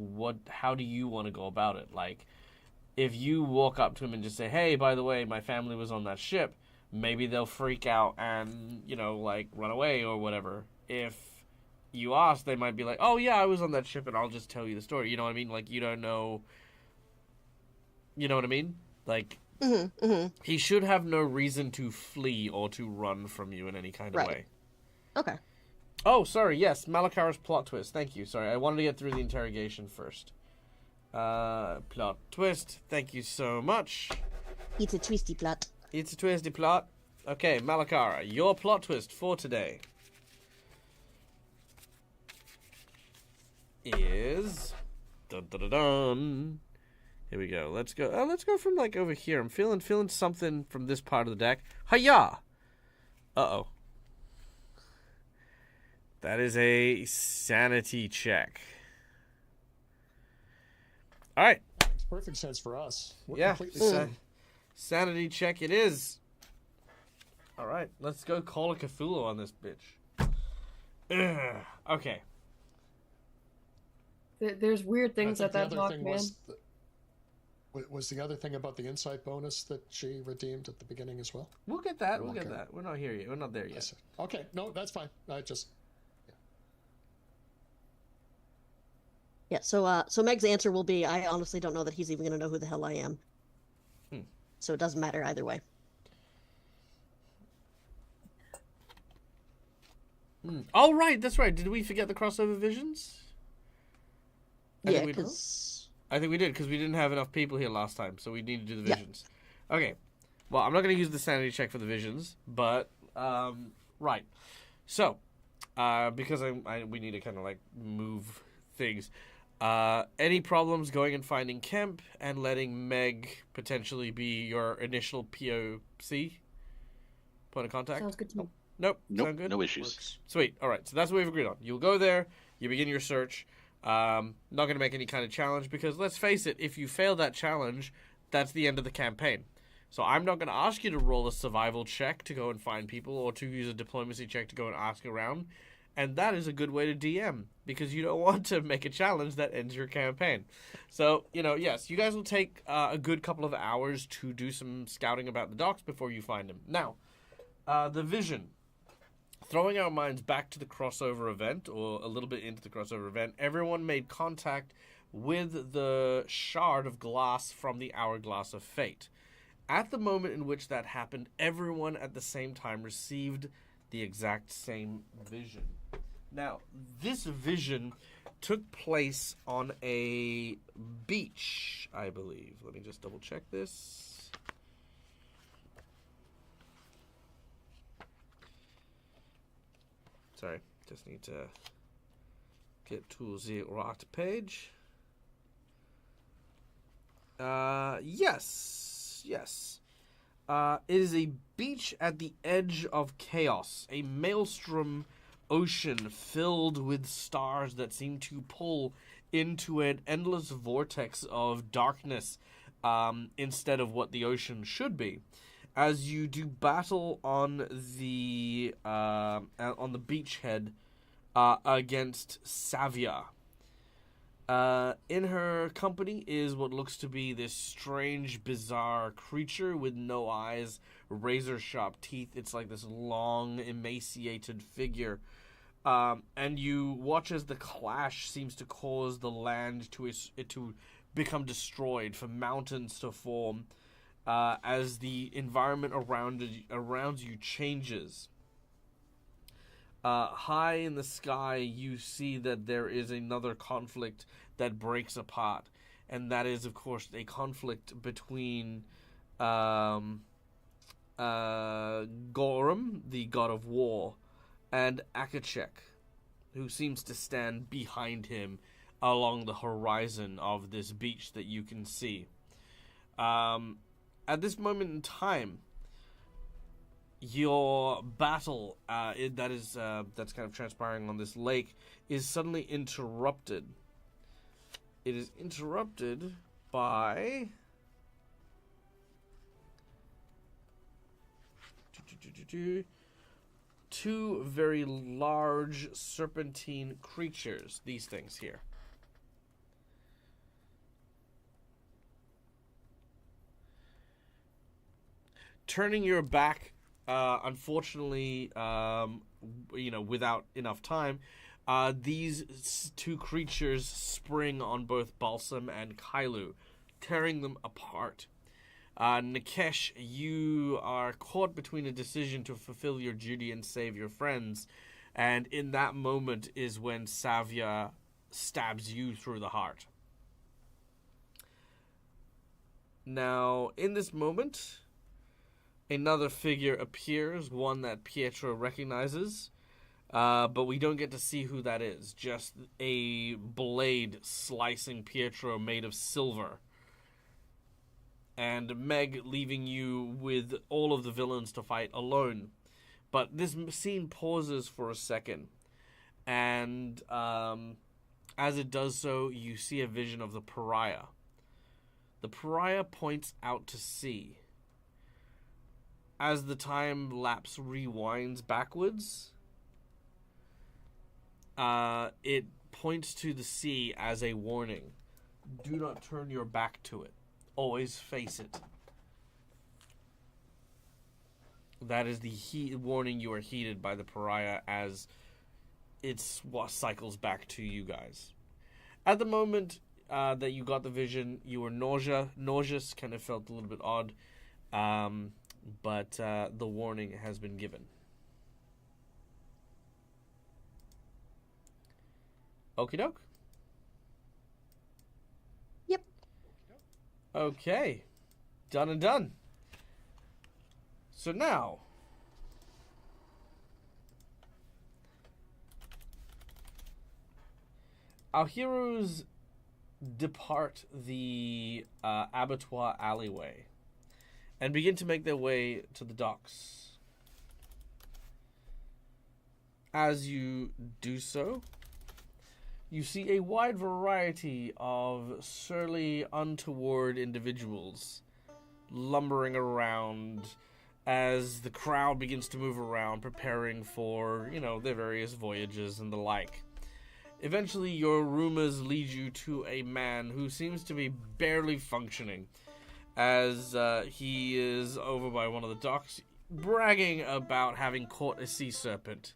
how do you want to go about it? Like, if you walk up to him and just say, "Hey, by the way, my family was on that ship," maybe they'll freak out and run away or whatever. If you ask, they might be like, "Oh yeah, I was on that ship, and I'll just tell you the story." You know what I mean? Like you don't know. You know what I mean? Like he should have no reason to flee or to run from you in any kind of way. Okay. Oh, sorry. Yes, Malakara's plot twist. Thank you. Sorry, I wanted to get through the interrogation first. Plot twist. Thank you so much. It's a twisty plot. It's a twisty plot. Okay, Malakara, your plot twist for today is dun dun dun dun. Here we go. Let's go. Let's go from over here. I'm feeling something from this part of the deck. Hiya! Uh-oh. That is a sanity check. All right. perfect sense for us. We're Yeah, completely sa- sane. sanity check it is. All right, let's go call a Cthulhu on this bitch. Ugh. Okay. There's weird And I things think at the that other talk, thing man. was the other thing about the insight bonus that she redeemed at the beginning as well? We'll get that. We'll Okay. get that. We're not here yet. We're not there I yet. see. Okay, no, that's fine. I just Yeah, so Meg's answer will be, I honestly don't know that he's even going to know who the hell I am. So it doesn't matter either way. Oh, right. That's right. Did we forget the crossover visions? Yeah, we- because... I think we did, because we didn't have enough people here last time, so we need to do the Yeah. visions. Okay. Well, I'm not going to use the sanity check for the visions, but, right. So, because we need to kind of, like, move things. Any problems going and finding Kemp and letting Meg potentially be your initial POC? Point of contact? Sounds good to me. Nope. Nope, Sound good? no issues. Works. Sweet. All right. So that's what we've agreed on. You'll go there. You begin your search. Not going to make any kind of challenge because let's face it, if you fail that challenge, that's the end of the campaign. So I'm not going to ask you to roll a survival check to go and find people or to use a diplomacy check to go and ask around. And that is a good way to DM because you don't want to make a challenge that ends your campaign. So, yes, you guys will take a good couple of hours to do some scouting about the docks before you find them. Now, the vision. Throwing our minds back to the crossover event, or a little bit into the crossover event, everyone made contact with the shard of glass from the Hourglass of Fate. At the moment in which that happened, everyone at the same time received the exact same vision. Now, this vision took place on a beach, I believe. Let me just double check this. Sorry, just need to get to the right page. Yes. It is a beach at the edge of chaos, a maelstrom ocean filled with stars that seem to pull into an endless vortex of darkness instead of what the ocean should be. As you do battle on the beachhead against Savia. In her company is what looks to be this strange, bizarre creature with no eyes, razor-sharp teeth. It's like this long, emaciated figure. And you watch as the clash seems to cause the land to become destroyed, for mountains to form, as the environment around you changes. High in the sky, you see that there is another conflict that breaks apart, and that is, of course, a conflict between Gorum, the god of war, and Akachek, who seems to stand behind him along the horizon of this beach that you can see. At this moment in time, your battle that's kind of transpiring on this lake is suddenly interrupted. It is interrupted by two very large serpentine creatures. These things here. Turning your back, unfortunately, without enough time, these two creatures spring on both Balsam and Kailu, tearing them apart. Nikesh, you are caught between a decision to fulfill your duty and save your friends, and in that moment is when Savia stabs you through the heart. Now, in this moment, another figure appears, one that Pietro recognizes, but we don't get to see who that is. Just a blade slicing Pietro made of silver. And Meg leaving you with all of the villains to fight alone. But this scene pauses for a second. And as it does so, you see a vision of the pariah. The pariah points out to sea. As the time lapse rewinds backwards, it points to the sea as a warning. Do not turn your back to it. Always face it. That is the warning you are heeded by the pariah as it cycles back to you guys. At the moment that you got the vision, you were nauseous, kind of felt a little bit odd, but the warning has been given. Okie doke. Yep. Okay. Done and done. So now, our heroes depart the abattoir alleyway and begin to make their way to the docks. As you do so, you see a wide variety of surly, untoward individuals lumbering around as the crowd begins to move around, preparing for, their various voyages and the like. Eventually, your rumors lead you to a man who seems to be barely functioning, as he is over by one of the docks, bragging about having caught a sea serpent.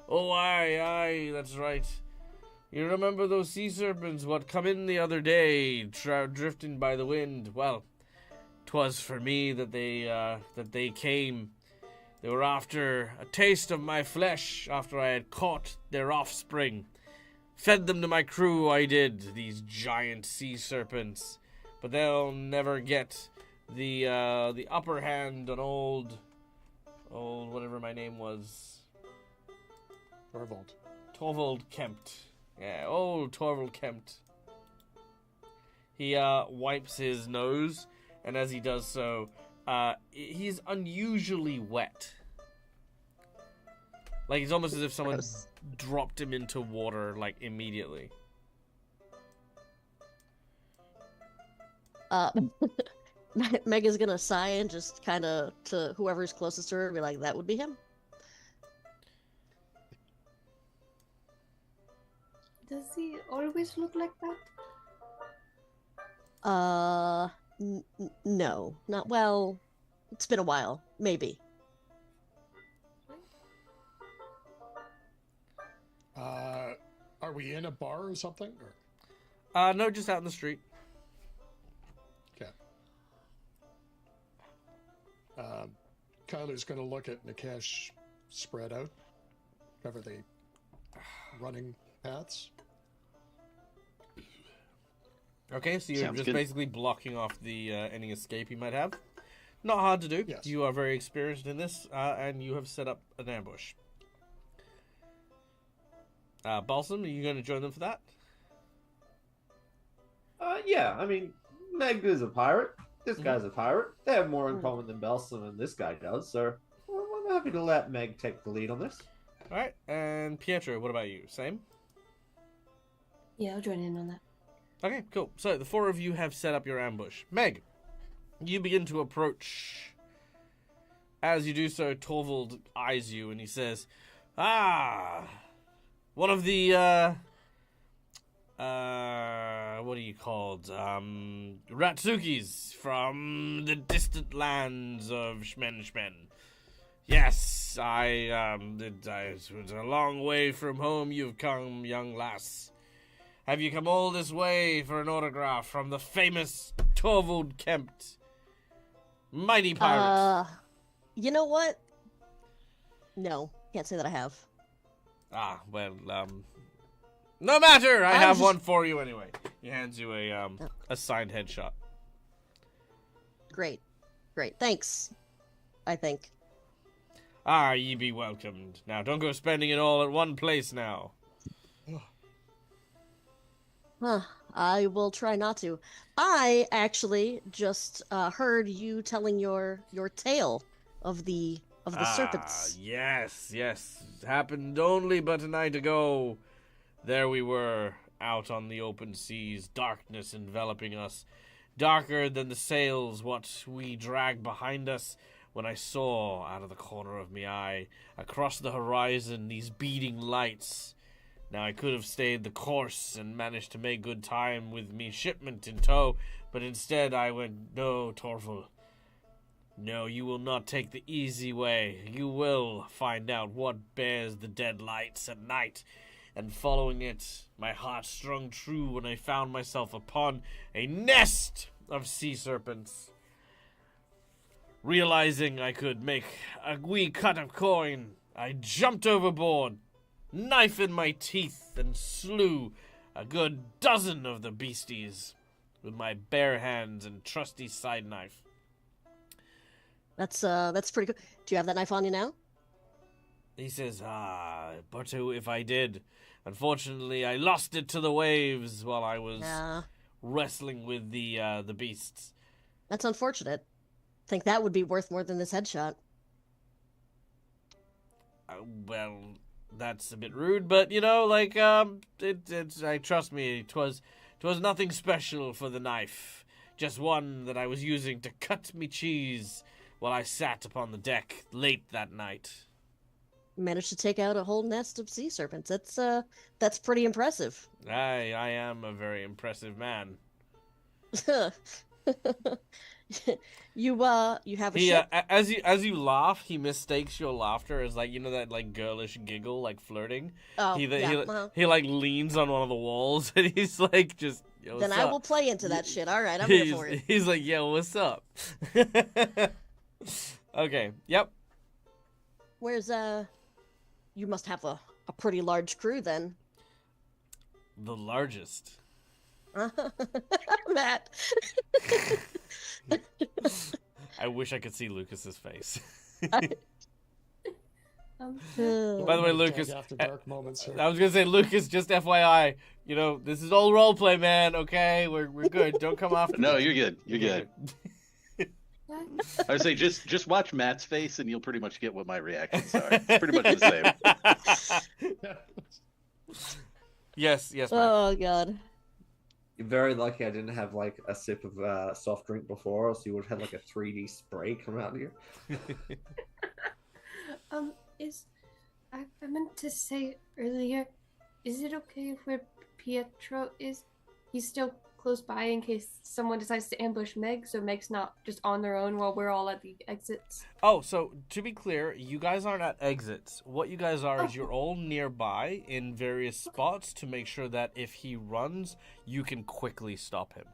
Oh, aye, that's right. You remember those sea serpents what come in the other day, drifting by the wind? Well, 'twas for me that they came. They were after a taste of my flesh after I had caught their offspring. Fed them to my crew, I did, these giant sea serpents. But they'll never get the upper hand on old whatever my name was. Torvald Kempt. Yeah, old Torvald Kempt. He wipes his nose, and as he does so, he's unusually wet. Like, it's almost as if someone dropped him into water, like, immediately. Meg is gonna sigh and just kind of, to whoever's closest to her, be like, that would be him. Does he always look like that? No. Not, well, it's been a while. Maybe. Are we in a bar or something? No, just out in the street. Okay. Kyler's going to look at Nikesh spread out, cover the running paths. Okay, so you're Sounds just good. basically blocking off the any escape he might have. Not hard to do. Yes. You are very experienced in this, and you have set up an ambush. Balsam, are you going to join them for that? Yeah, I mean, Meg is a pirate. This guy's a pirate. They have more in common than Balsam and this guy does, so I'm happy to let Meg take the lead on this. All right, and Pietro, what about you? Same? Yeah, I'll join in on that. Okay, cool. So the four of you have set up your ambush. Meg, you begin to approach. As you do so, Torvald eyes you and he says, one of the, what are you called? Ratsukis from the distant lands of Shmen. Yes, it was a long way from home you've come, young lass. Have you come all this way for an autograph from the famous Torvald Kempt? Mighty pirate. You know what? No, can't say that I have. No matter, I have just- one for you anyway. He hands you a signed headshot. Great. Thanks. I think. Ye be welcomed. Now, don't go spending it all at one place now. I will try not to. I actually just heard you telling your tale of the serpents. Yes. Happened only but a night ago. There we were, out on the open seas, darkness enveloping us, darker than the sails what we drag behind us, when I saw, out of the corner of me eye, across the horizon, these beating lights. Now I could have stayed the course and managed to make good time with me shipment in tow, but instead I went, no, Torval. No, you will not take the easy way. You will find out what bears the dead lights at night. And following it, my heart strung true when I found myself upon a nest of sea serpents. Realizing I could make a wee cut of coin, I jumped overboard, knife in my teeth, and slew a good dozen of the beasties with my bare hands and trusty side knife. That's pretty good. Do you have that knife on you now? He says, but if I did. Unfortunately, I lost it to the waves while I was wrestling with the beasts. That's unfortunate. Think that would be worth more than this headshot. Well, that's a bit rude, but trust me, 'twas nothing special for the knife, just one that I was using to cut me cheese while I sat upon the deck late that night. Managed to take out a whole nest of sea serpents. That's pretty impressive. I am a very impressive man. You have a ship? As you laugh, he mistakes your laughter as that girlish giggle, like flirting. Oh, he leans on one of the walls and he's like, just, yo, then what's I up? will play into that shit. All right, I'm here for it. He's like, yo, what's up? Okay, yep. Where's you must have a pretty large crew then. The largest. Matt. I wish I could see Lucas's face. By the way, Lucas, after dark moments here. I was gonna say, Lucas, just FYI, this is all roleplay, man. Okay, we're good. Don't come off. No, you're good. You're good. I would say just watch Matt's face, and you'll pretty much get what my reactions are. It's pretty much the same. Yes, Matt. Oh God. You're very lucky I didn't have a sip of soft drink before, else you would have had a 3D spray come out here. I meant to say earlier, is it okay if where Pietro is, he's still close by in case someone decides to ambush Meg, so Meg's not just on their own while we're all at the exits? Oh, so to be clear, you guys aren't at exits. What you guys are is you're all nearby in various spots to make sure that if he runs, you can quickly stop him.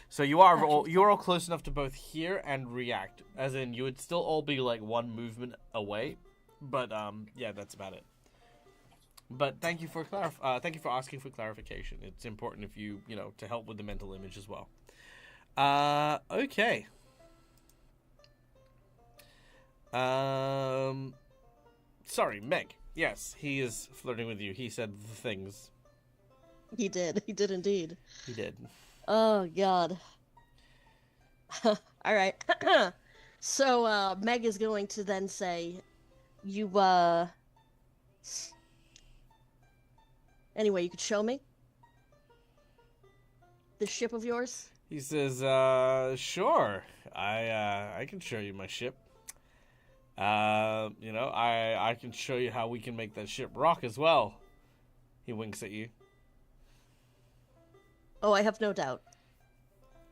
So you're all close enough to both hear and react. As in, you would still all be one movement away, but yeah, that's about it. But thank you for asking for clarification. It's important if you to help with the mental image as well. Okay. Sorry, Meg. Yes, he is flirting with you. He said the things. He did. He did indeed. He did. Oh God. All right. So Meg is going to then say, "You Anyway, you could show me this ship of yours?" He says, sure. I can show you my ship. I can show you how we can make that ship rock as well. He winks at you. Oh, I have no doubt.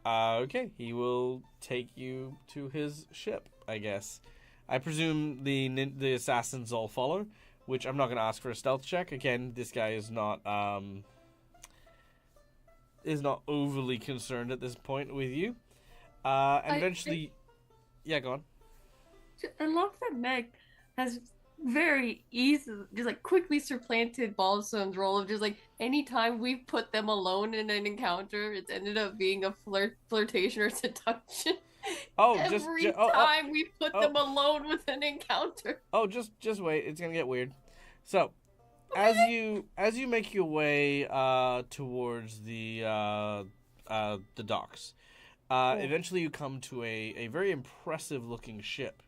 Okay. He will take you to his ship, I guess. I presume the assassins all follow, which I'm not going to ask for a stealth check. Again, this guy is not overly concerned at this point with you. And eventually... Yeah, go on. I love that Meg has very easily, just quickly supplanted Balsam's role of just anytime we've put them alone in an encounter, it's ended up being a flirtation or seduction. Oh, Every time we put them alone with an encounter. Oh, just wait. It's gonna get weird. So, as you make your way towards the docks, eventually you come to a very impressive looking ship.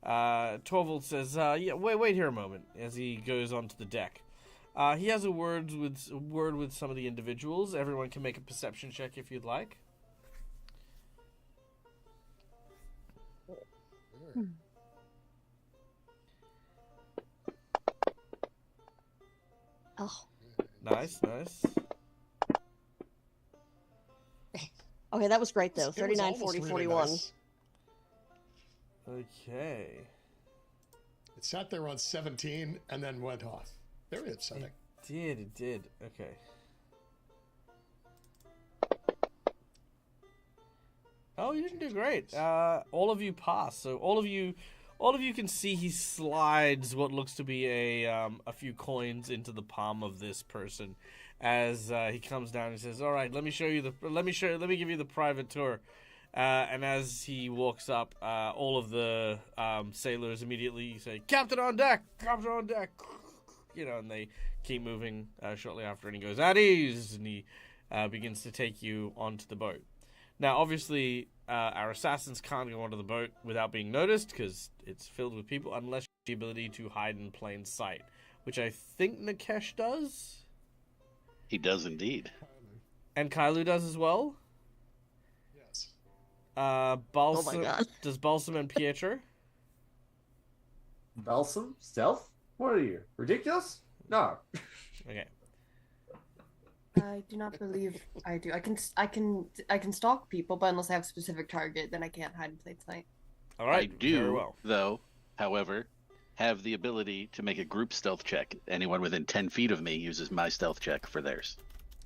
Torvald says, "Yeah, wait here a moment." As he goes onto the deck, he has a word with some of the individuals. Everyone can make a perception check if you'd like. Oh, Nice. okay, that was great though. It was 39, almost 40, really 41. nice. Okay. It sat there on 17 and then went off. Very upsetting. It did. Okay. Oh, you didn't do great. All of you pass. So all of you can see he slides what looks to be a few coins into the palm of this person, as he comes down and says, "All right, let me give you the private tour." And as he walks up, all of the sailors immediately say, "Captain on deck! Captain on deck!" You know, and they keep moving shortly after, and he goes, "At ease!" And he begins to take you onto the boat. Now, obviously, our assassins can't go onto the boat without being noticed, because it's filled with people, unless you have the ability to hide in plain sight, which I think Nikesh does. He does indeed. And Kailu does as well. Yes. Balsam, Oh my God. Does Balsam and Pietro? Balsam? Stealth? What are you? Ridiculous? No. Okay. I do not believe I do. I can stalk people, but unless I have a specific target, then I can't hide in plain sight. All right. I do, Very well. though, however, have the ability to make a group stealth check. Anyone within 10 feet of me uses my stealth check for theirs.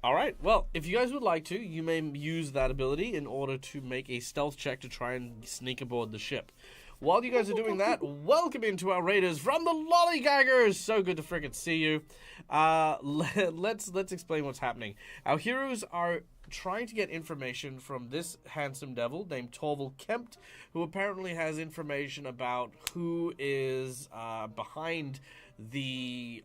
All right. Well, if you guys would like to, you may use that ability in order to make a stealth check to try and sneak aboard the ship. While you guys are doing that, welcome into our raiders from the Lollygaggers. So good to frickin' see you. Let's explain what's happening. Our heroes are trying to get information from this handsome devil named Torval Kempt, who apparently has information about who is behind the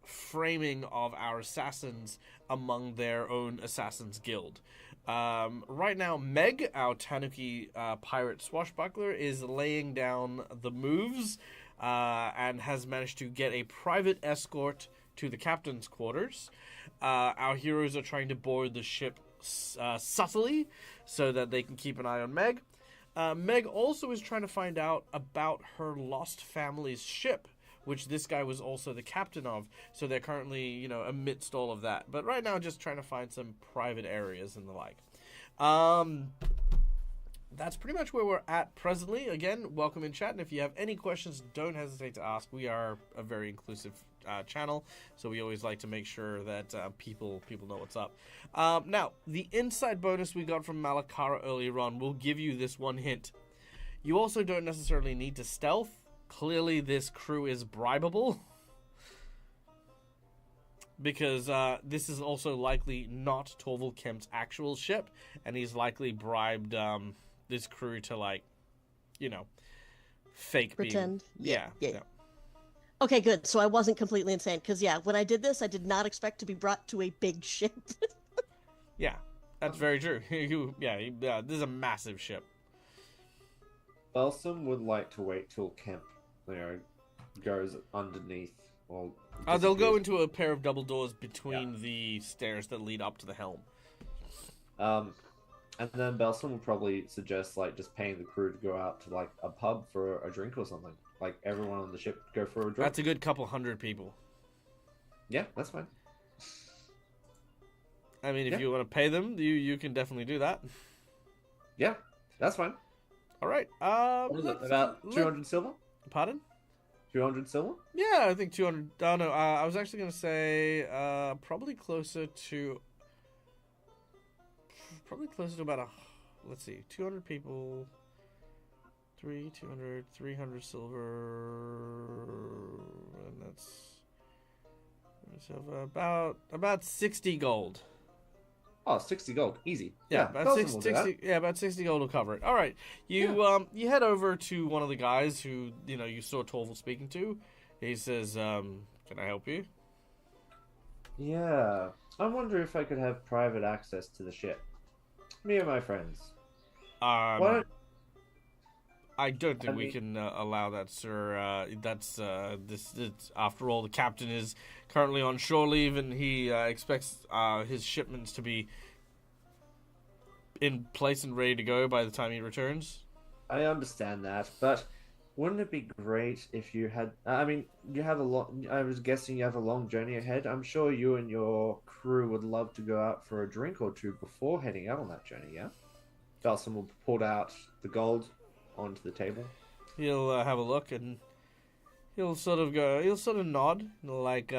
framing of our assassins among their own assassins guild. Right now, Meg, our Tanuki pirate swashbuckler, is laying down the moves and has managed to get a private escort to the captain's quarters. Our heroes are trying to board the ship subtly so that they can keep an eye on Meg. Meg also is trying to find out about her lost family's ship, which this guy was also the captain of. So they're currently, amidst all of that. But right now, just trying to find some private areas and the like. That's pretty much where we're at presently. Again, welcome in chat. And if you have any questions, don't hesitate to ask. We are a very inclusive channel, so we always like to make sure that people know what's up. Now, the inside bonus we got from Malakara earlier on will give you this one hint. You also don't necessarily need to stealth. Clearly, this crew is bribable. Because this is also likely not Torval Kemp's actual ship. And he's likely bribed this crew to, fake Pretend. being... Yeah. Okay, good. So I wasn't completely insane. Because, when I did this, I did not expect to be brought to a big ship. Yeah, that's very true. This is a massive ship. Balsam would like to wait till Kemp, goes underneath. Or they'll go into a pair of double doors between the stairs that lead up to the helm. And then Balsam will probably suggest just paying the crew to go out to a pub for a drink or something. Like everyone on the ship go for a drink. That's a good couple hundred people. Yeah, that's fine. I mean, if you want to pay them, you can definitely do that. Yeah, that's fine. All right. What is it? About 200 silver? Pardon? 200 silver? Yeah, I think 200. Oh, no, I was actually going to say probably closer to about let's see, 200 people, 200, 300 silver, and that's about 60 gold. Oh, 60 gold, easy. Yeah, about 60. Yeah, about 60 gold will cover it. All right, you head over to one of the guys who you saw Torval speaking to. He says, "Can I help you?" Yeah, I wonder if I could have private access to the ship. Me and my friends. I don't think we can allow that, sir. That's after all, the captain is currently on shore leave, and he expects his shipments to be in place and ready to go by the time he returns. I understand that, but wouldn't it be great if you had? I mean, you have a long. I was guessing you have a long journey ahead. I'm sure you and your crew would love to go out for a drink or two before heading out on that journey. Yeah. Felson will pull out the gold onto the table. He'll have a look and he'll sort of nod, like,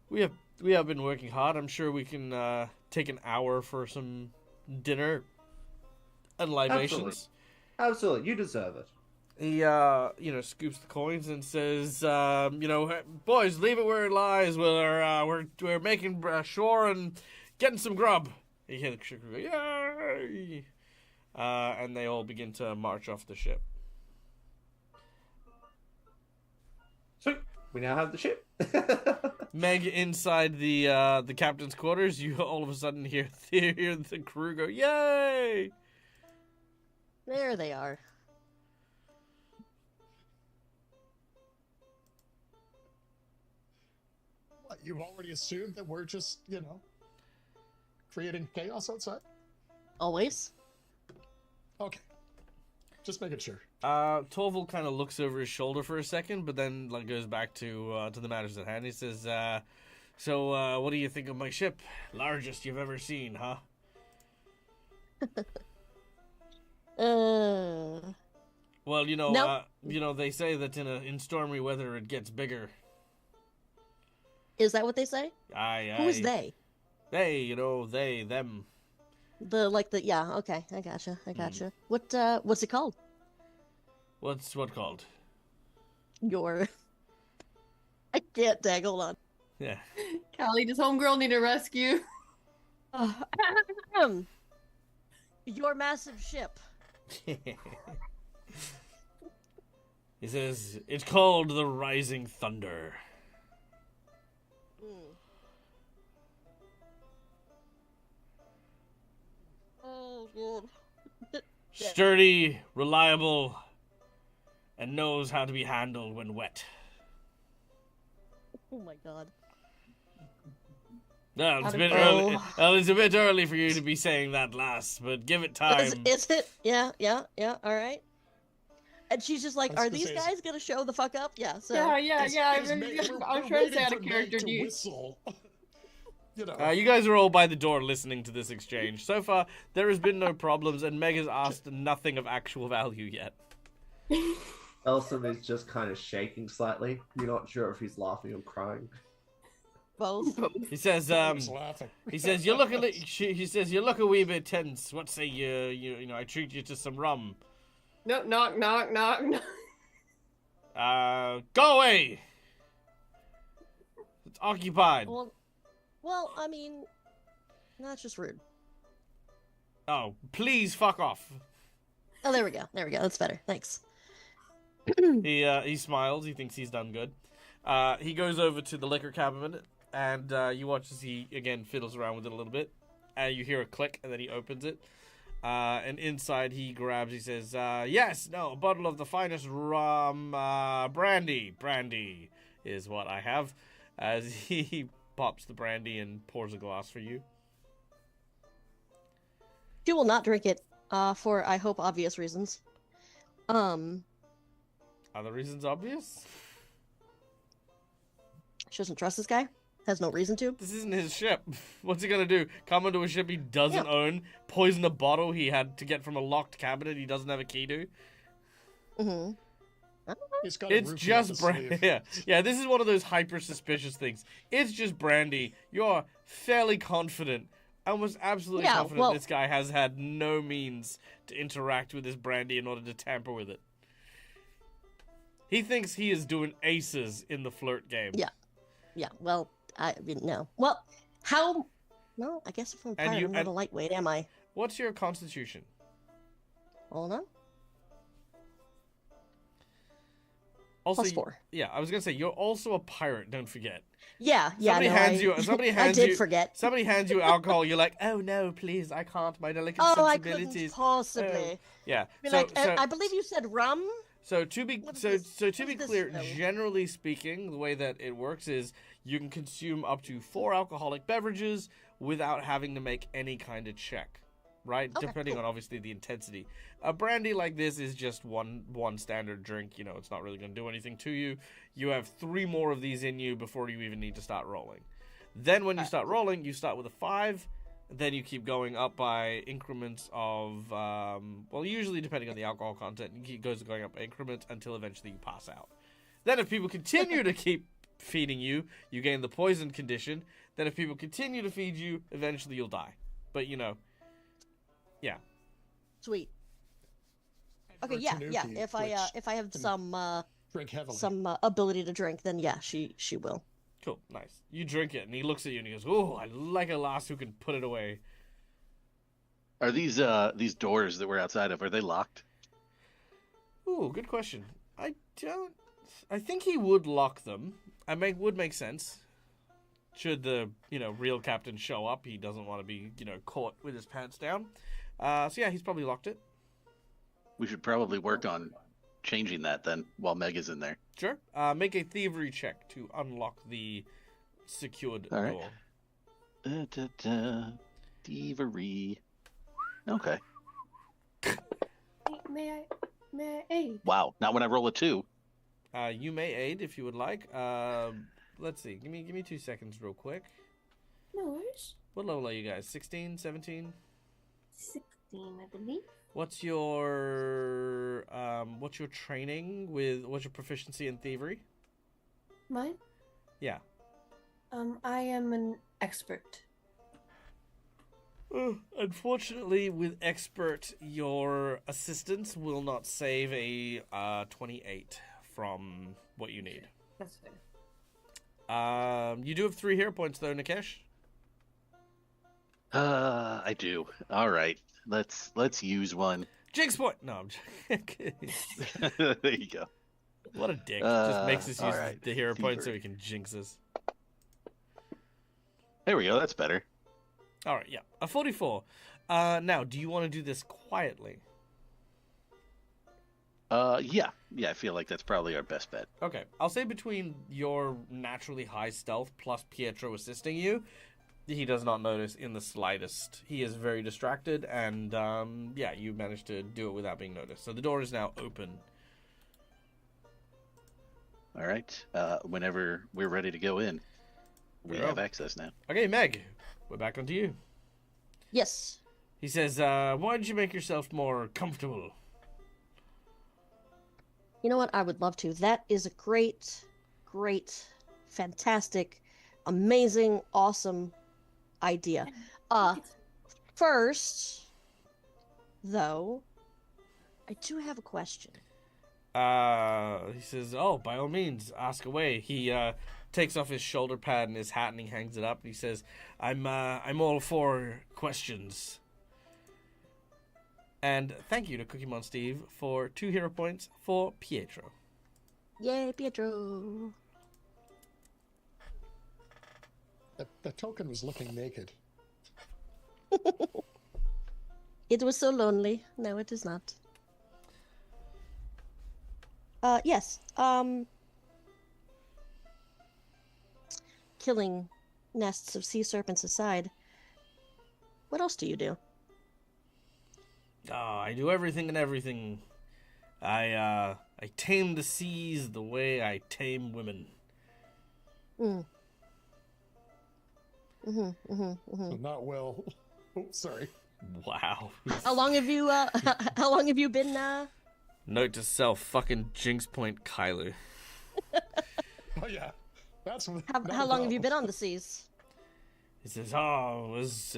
we have been working hard. I'm sure we can take an hour for some dinner and libations. Absolutely, you deserve it. He scoops the coins and says, boys, leave it where it lies. We're making shore and getting some grub. You hear the crew go, yay! And they all begin to march off the ship. Sweet. We now have the ship. Meg, inside the captain's quarters, you all of a sudden hear the crew go, yay! There they are. What, you've already assumed that we're just, creating chaos outside? Always. Okay. Just making sure. Torval kind of looks over his shoulder for a second, but then goes back to the matters at hand. He says, so what do you think of my ship? Largest you've ever seen, huh? Well, nope. They say that in stormy weather it gets bigger. Is that what they say? Aye. Who is they? They, they, them. Yeah, okay, I gotcha. What's it called? What's what called? I can't tag, hold on. Yeah. Callie, does homegirl need a rescue? Your massive ship. He says, it's called the Rising Thunder. Oh, God. Sturdy, reliable, and knows how to be handled when wet. Oh my God. Well, it's a bit early. Well, it's a bit early for you to be saying that last, but give it time. Is it? Yeah, all right. And she's just like, are these guys gonna show the fuck up? Yeah, so. Yeah. I'm trying to say out of character, dude. Whistle. You guys are all by the door listening to this exchange. So far, there has been no problems, and Meg has asked nothing of actual value yet. Elson is just kind of shaking slightly. You're not sure if he's laughing or crying. Both. He says, he says, you look a wee bit tense. What say I treat you to some rum? No, knock. Go away. It's occupied. Well, I mean, that's just rude. Oh, please fuck off. Oh, there we go. That's better. Thanks. He smiles. He thinks he's done good. He goes over to the liquor cabinet, and you watch as he again fiddles around with it a little bit. And you hear a click, and then he opens it. And inside he says, yes, no, a bottle of the finest rum, brandy. Brandy is what I have. As he pops the brandy and pours a glass for you. She will not drink it, for, I hope, obvious reasons. Are the reasons obvious? She doesn't trust this guy? Has no reason to? This isn't his ship. What's he gonna do? Come onto a ship he doesn't own? Poison a bottle he had to get from a locked cabinet he doesn't have a key to? Mm-hmm. It's just brandy. Yeah, this is one of those hyper-suspicious things. It's just brandy. You're fairly confident, almost absolutely confident this guy has had no means to interact with this brandy in order to tamper with it. He thinks he is doing aces in the flirt game. Yeah, well, I mean, no. Well, how... No, I guess if I'm tired, I'm not a lightweight, am I? What's your constitution? Hold on. Also, +4. Yeah, I was gonna say you're also a pirate. Don't forget. Yeah. Somebody forget. Somebody hands you alcohol. You're like, oh no, please, I can't. My delicate sensibilities. I couldn't possibly. Yeah. I believe you said rum. So to be clear, generally speaking, the way that it works is you can consume up to 4 alcoholic beverages without having to make any kind of check. right? Okay, Depending cool. on obviously the intensity. A brandy like this is just one standard drink. You know, it's not really going to do anything to you. You have 3 more of these in you before you even need to start rolling. Then when you start rolling, you start with a 5. Then you keep going up by increments of, well, usually depending on the alcohol content, it goes going up by increments until eventually you pass out. Then if people continue to keep feeding you, you gain the poison condition. Then if people continue to feed you, eventually you'll die. But, you know, yeah. Sweet. And Okay, for yeah. Tanuki, If I have can some drink heavily. ability to drink, then yeah, she will. Cool, nice. You drink it, and he looks at you and he goes, "Oh, I like a lass who can put it away." Are these doors that we're outside of, are they locked? Ooh, good question. I think he would lock them. Would make sense. Should the, real captain show up, he doesn't want to be, caught with his pants down. So yeah, he's probably locked it. We should probably work on changing that then while Meg is in there. Sure. Make a thievery check to unlock the secured All right. door. Thievery. Okay. May I aid? Wow. Not when I roll a 2. You may aid if you would like. Let's see. Give me 2 seconds real quick. No worries. What level are you guys? 16, 17? 16, I believe. What's your training with, what's your proficiency in thievery? Mine? Yeah. I am an expert. Unfortunately, with expert, your assistance will not save a 28 from what you need. That's fair. You do have 3 hero points though, Nikesh. I do. All right. Let's use one. Jinx point. No, I'm joking. There you go. What a dick. Just makes us use right. the hero point so Thievery. he can jinx us. There we go. That's better. All right, yeah, a 44. Now, do you want to do this quietly? Yeah. I feel like that's probably our best bet. Okay, I'll say between your naturally high stealth plus Pietro assisting you, he does not notice in the slightest. He is very distracted, and yeah, you managed to do it without being noticed. So the door is now open. All right. Whenever we're ready to go in, we Go. have access now. Okay, Meg, we're back onto you. Yes. He says, why don't you make yourself more comfortable? You know what? I would love to. That is a great, fantastic, amazing, awesome idea. First, though, I do have a question. He says, oh, by all means, ask away. He takes off his shoulder pad and his hat and he hangs it up. He says, I'm all for questions. And thank you to Cookie Steve for 2 hero points for Pietro. Yay, Pietro. The token was looking naked. It was so lonely. No, it is not. Yes. Killing nests of sea serpents aside, what else do you do? Oh, I do everything and everything. I tame the seas the way I tame women. So not well. Oh, sorry. Wow. How long have you how long have you been Note to self, fucking Jinx Point Kylo. Oh yeah, that's how long have you been on the seas? He says, "Oh, as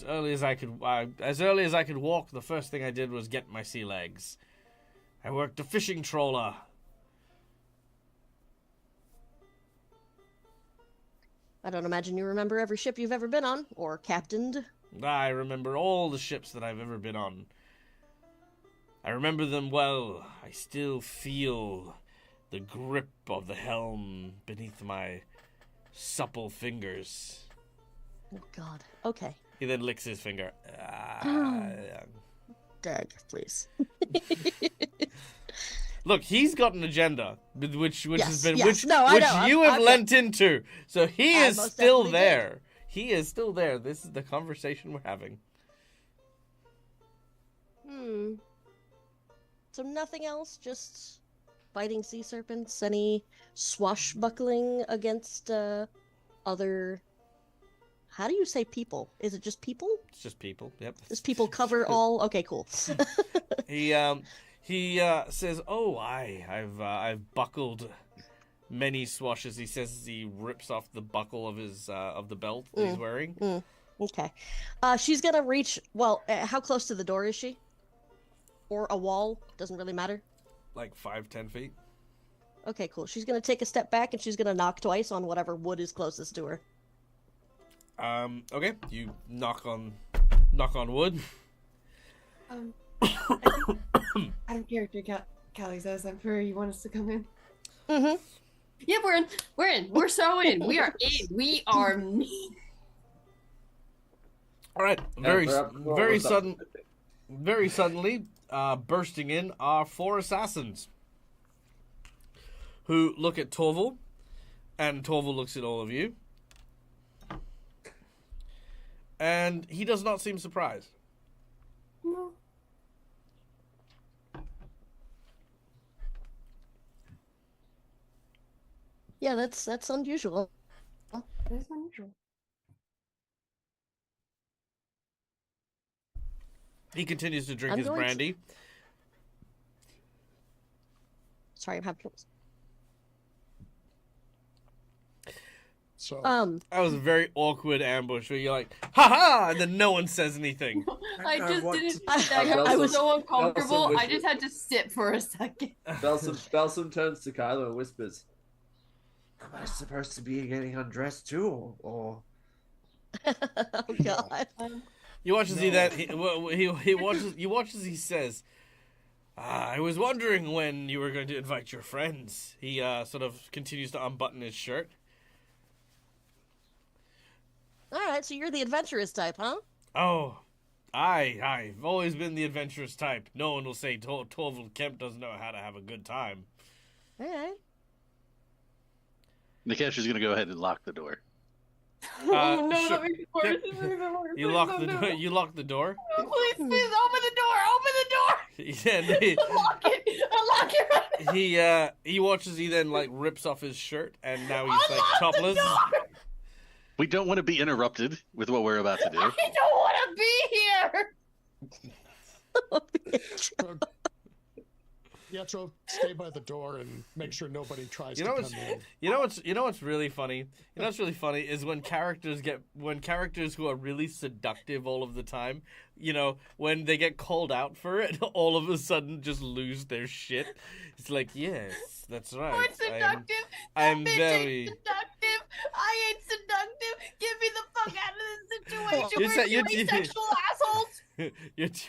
early as I could walk. The first thing I did was get my sea legs. I worked a fishing trawler." I don't imagine you remember every ship you've ever been on or captained. I remember all the ships that I've ever been on. I remember them well. I still feel the grip of the helm beneath my supple fingers. Oh God. Okay. He then licks his finger. Dag, please. Look, he's got an agenda, which Yes, has been yes. which No, I know. you I'm have lent into. So he I is most still definitely there. He is still there. This is the conversation we're having. Hmm. So nothing else, just fighting sea serpents? Any swashbuckling against other? How do you say people? Is it just people? It's just people. Yep. Does people cover all? Okay, cool. He says, "Oh, I've buckled many swashes." He says as he rips off the buckle of his of the belt that he's wearing. Okay. She's gonna reach. Well, how close to the door is she? Or a wall? Doesn't really matter. Like 5-10 feet. Okay, cool. She's gonna take a step back and she's gonna knock twice on whatever wood is closest to her. Okay. You knock on wood. I'm character Callie says. I'm sure you want us to come in. Mm-hmm. Yeah, we're in. We're in. We're so in. We are in. We are mean. All right. Very suddenly, bursting in are 4 assassins who look at Torval, and Torval looks at all of you, and he does not seem surprised. No. Yeah, that's unusual. That's unusual. He continues to drink I'm his going to- brandy. Sorry, I'm having. So That was a very awkward ambush where you're like, "Ha ha!" and then no one says anything. I just what didn't. to- I was Belson- so uncomfortable. Belson I just had to sit for a second. Belson turns to Kylo and whispers, "Am I supposed to be getting undressed too, or?" Oh God. You watch as he then he watches you watch as he says, "I was wondering when you were going to invite your friends." He sort of continues to unbutton his shirt. All right, so you're the adventurous type, huh? Oh, I've always been the adventurous type. No one will say Torval Kemp doesn't know how to have a good time. All right. Nikesh is going to go ahead and lock the door. Oh no, sure. that makes it worse. Yep. That makes it worse. You Please lock don't the do door. it. You lock the door. Oh, please, please open the door. Open the door. And Unlock it. Unlock it right now. he watches. He then like rips off his shirt, and now he's like Unlock topless. the door. We don't want to be interrupted with what we're about to do. I don't want to be here. Pietro, stay by the door and make sure nobody tries You to know come what's in. you know what's really funny? You know what's really funny is when characters who are really seductive all of the time, you know, when they get called out for it, all of a sudden just lose their shit. It's like, yes, that's right. I'm seductive. I'm That bitch very- ain't seductive. I ain't seductive. Get me the fuck out of this situation. You We're said- you- doing sexual assholes.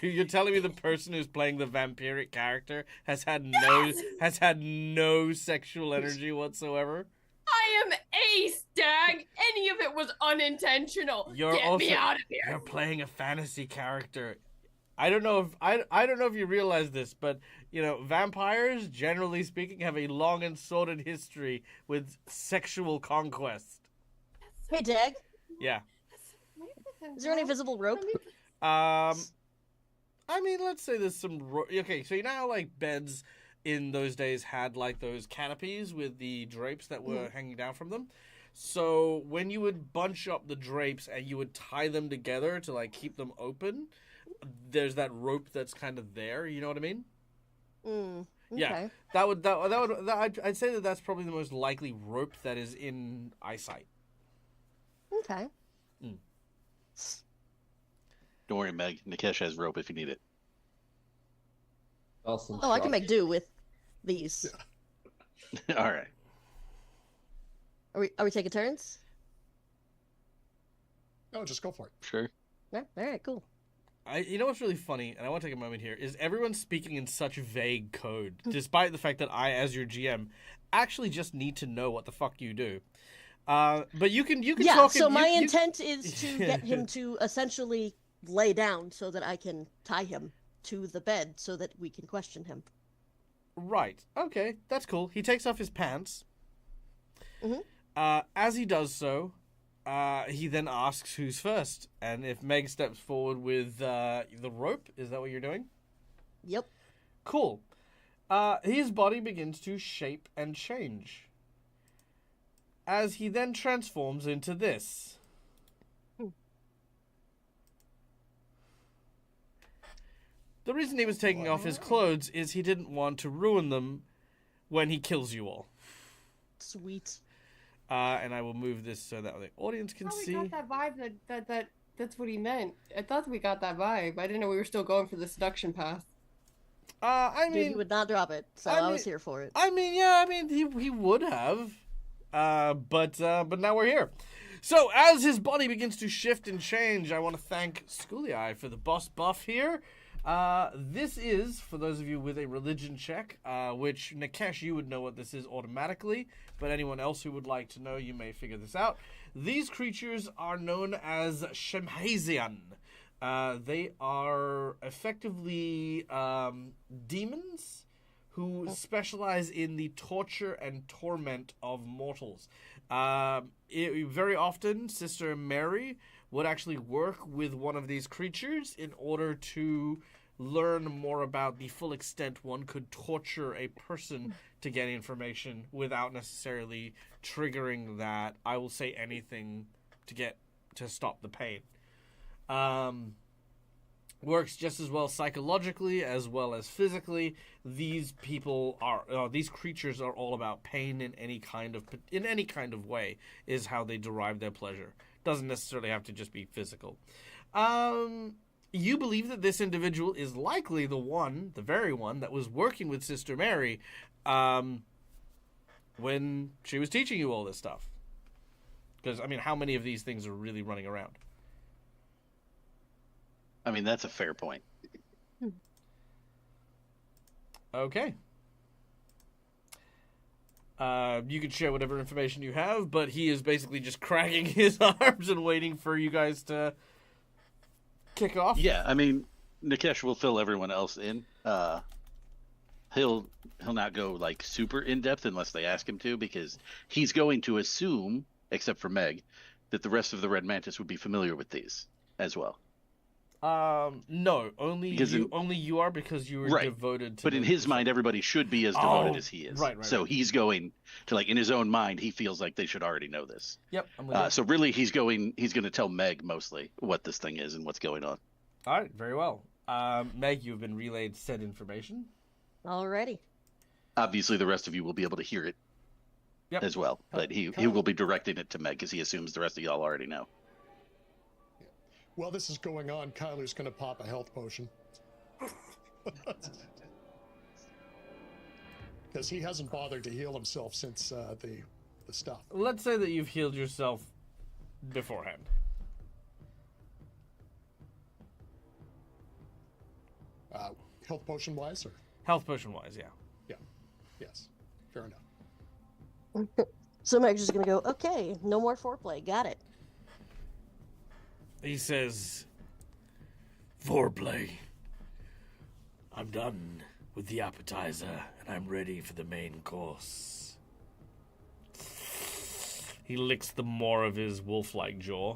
You're telling me the person who's playing the vampiric character has had no sexual energy whatsoever? I am ace, Dag. Any of it was unintentional. You're Get me also- out of here. You're playing a fantasy character. I don't know if you realize this, but you know, vampires, generally speaking, have a long and sordid history with sexual conquest. Hey, Dag. Yeah. Is there any visible rope? I mean, let's say there's some. Okay, so you know how like beds in those days had like those canopies with the drapes that were hanging down from them. So when you would bunch up the drapes and you would tie them together to like keep them open, there's that rope that's kind of there. You know what I mean? Okay. Yeah. I'd say that that's probably the most likely rope that is in eyesight. Okay. Don't worry, Meg. Nikesh has rope if you need it. Belson Oh, I can shrugs. make do with these. All right. Are we taking turns? No, just go for it. Sure. Yeah. All right. Cool. You know what's really funny, and I want to take a moment here, is everyone's speaking in such vague code, despite the fact that I, as your GM, actually just need to know what the fuck you do. But you can Yeah. talk. So my you- intent is to get him to essentially lay down so that I can tie him to the bed so that we can question him. Right. Okay, that's cool. He takes off his pants. Mhm. As he does so, he then asks who's first, and if Meg steps forward with the rope, is that what you're doing? Yep. Cool. His body begins to shape and change as he then transforms into this. The reason he was taking off his clothes is he didn't want to ruin them when he kills you all. Sweet. And I will move this so that the audience can see. We got that vibe that's what he meant. I thought we got that vibe. I didn't know we were still going for the seduction path. Dude, he would not drop it, so I was here for it. He would have. But now we're here. So, as his body begins to shift and change, I want to thank Schoolie for the boss buff here. This is, for those of you with a religion check, which, Nikesh, you would know what this is automatically, but anyone else who would like to know, you may figure this out. These creatures are known as Shemhazian. They are effectively demons who specialize in the torture and torment of mortals. Very often, Sister Mary would actually work with one of these creatures in order to learn more about the full extent one could torture a person to get information without necessarily triggering that, I will say anything to stop the pain. Works just as well psychologically as well as physically. These creatures are all about pain in any kind of way is how they derive their pleasure. Doesn't necessarily have to just be physical. You believe that this individual is likely the very one that was working with Sister Mary when she was teaching you all this stuff. Because, how many of these things are really running around? That's a fair point. Okay. You can share whatever information you have, but he is basically just cracking his arms and waiting for you guys to kick off. Yeah, Nikesh will fill everyone else in. He'll not go like super in depth unless they ask him to, because he's going to assume, except for Meg, that the rest of the Red Mantis would be familiar with these as well. No, only you are, because you were devoted to. But in his mind, everybody should be as devoted as he is. Right. So he's going to, in his own mind, he feels like they should already know this. Yep. I'm with you. So really, he's going to tell Meg mostly what this thing is and what's going on. All right, very well. Meg, you've been relayed said information. Alrighty. Obviously, the rest of you will be able to hear it as well, but he will be directing it to Meg because he assumes the rest of y'all already know. While this is going on, Kyler's going to pop a health potion. Because he hasn't bothered to heal himself since the stuff. Let's say that you've healed yourself beforehand. Health potion wise, or? Health potion wise, yeah. Yeah. Yes. Fair enough. So Meg's just going to go, okay, no more foreplay. Got it. He says, foreplay. I'm done with the appetizer, and I'm ready for the main course. He licks the more of his wolf-like jaw.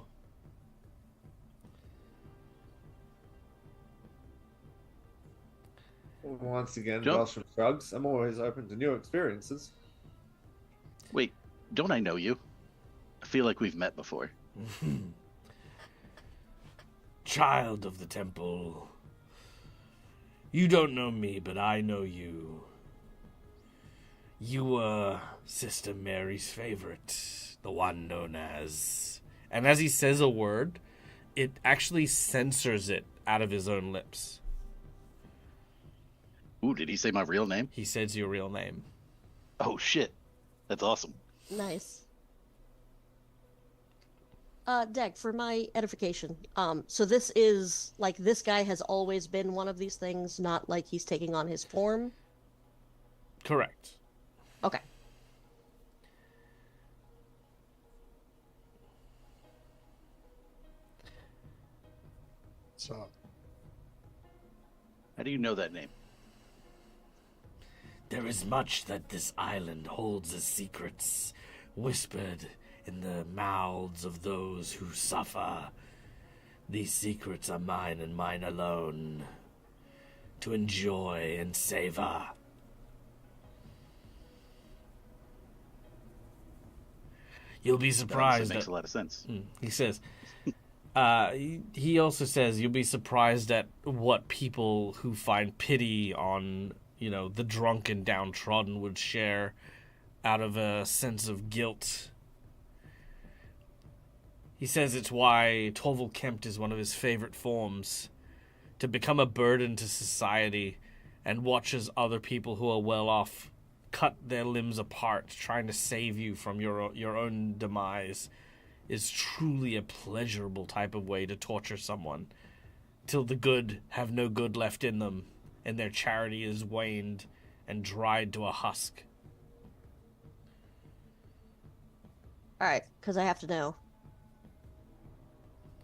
Once again, Josh shrugs. I'm always open to new experiences. Wait, don't I know you? I feel like we've met before. Child of the temple. You don't know me, but I know you. You were Sister Mary's favorite, the one known as... And as he says a word, it actually censors it out of his own lips. Ooh, did he say my real name? He says your real name. Oh, shit. That's awesome. Nice. Deg, for my edification, so this is, this guy has always been one of these things, not like he's taking on his form? Correct. Okay. So. How do you know that name? There is much that this island holds as secrets, whispered in the mouths of those who suffer. These secrets are mine and mine alone. to enjoy and savor. You'll be surprised. That makes a lot of sense. He says, he also says, you'll be surprised at what people who find pity on, the drunk and downtrodden would share out of a sense of guilt. He says it's why Torval Kempt is one of his favorite forms, to become a burden to society and watch as other people who are well off cut their limbs apart, trying to save you from your own demise, is truly a pleasurable type of way to torture someone, till the good have no good left in them, and their charity is waned and dried to a husk. Alright, because I have to know.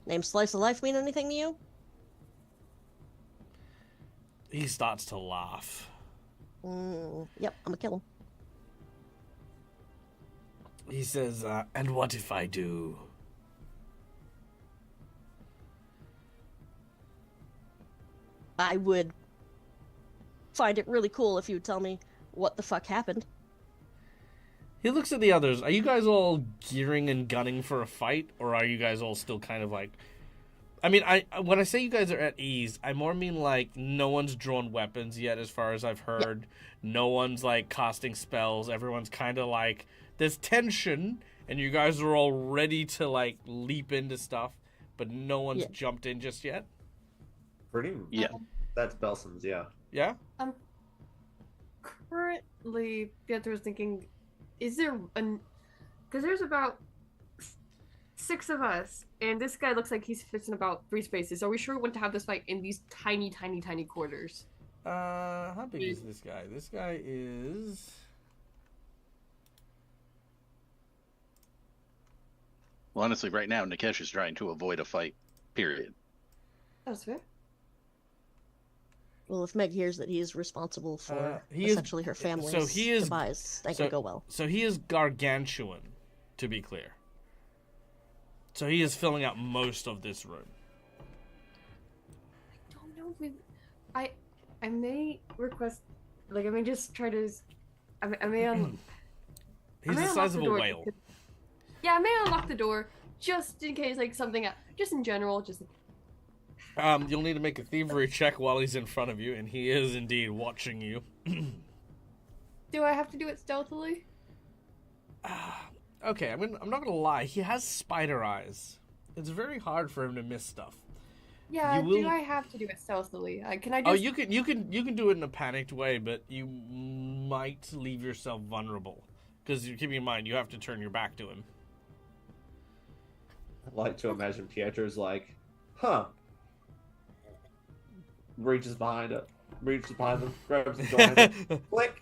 Name Slice of Life mean anything to you? He starts to laugh. Yep, I'm gonna kill him. He says, and what if I do? I would find it really cool if you would tell me what the fuck happened. He looks at the others. Are you guys all gearing and gunning for a fight? Or are you guys all still kind of like... I mean, when I say you guys are at ease, I more mean like no one's drawn weapons yet as far as I've heard. Yep. No one's like casting spells. Everyone's kind of like... There's tension, and you guys are all ready to like leap into stuff, but no one's jumped in just yet. Pretty. Yeah. That's Belson's, yeah. Yeah? Currently, Pietro's thinking, is there because there's about 6 of us, and this guy looks like he's fits in about 3 spaces. Are we sure we want to have this fight in these tiny, tiny, tiny quarters? How big is this guy? This guy is... Well, honestly, right now, Nikesh is trying to avoid a fight, period. That's fair. Well, if Meg hears that he is responsible for essentially her family's demise, that could go well. So he is gargantuan, to be clear. So he is filling out most of this room. I don't know if I may request, like, I may just try to, I may He's the size of a whale. Yeah, I may unlock the door just in case, like, something, just in general, just. You'll need to make a thievery check while he's in front of you, and he is indeed watching you. Do I have to do it stealthily? Okay, I'm not gonna lie. He has spider eyes. It's very hard for him to miss stuff. Yeah, do I have to do it stealthily? Can I just... Oh, you can do it in a panicked way, but you might leave yourself vulnerable. Because keep in mind, you have to turn your back to him. I like to imagine Pietro's like, huh. Reaches behind them, grabs the door handle, click.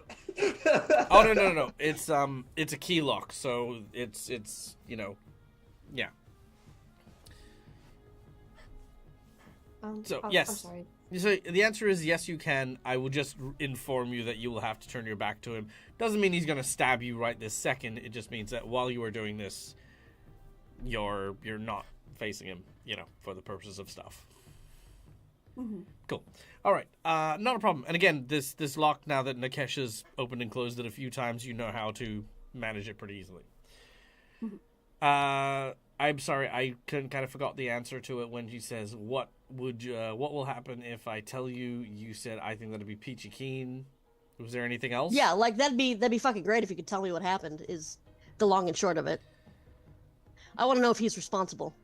Oh no! It's a key lock, so it's yeah. So yes. I'm sorry. So the answer is yes, you can. I will just inform you that you will have to turn your back to him. Doesn't mean he's going to stab you right this second. It just means that while you are doing this, you're not facing him, for the purposes of stuff. Mm-hmm. Cool. All right. Not a problem. And again, this lock, now that Nikesh has opened and closed it a few times, you know how to manage it pretty easily. Mm-hmm. I'm sorry, I kind of forgot the answer to it when he says, what will happen if I tell you? You said, I think that'd be peachy keen. Was there anything else? Yeah, like that'd be fucking great if you could tell me what happened, is the long and short of it. I want to know if he's responsible.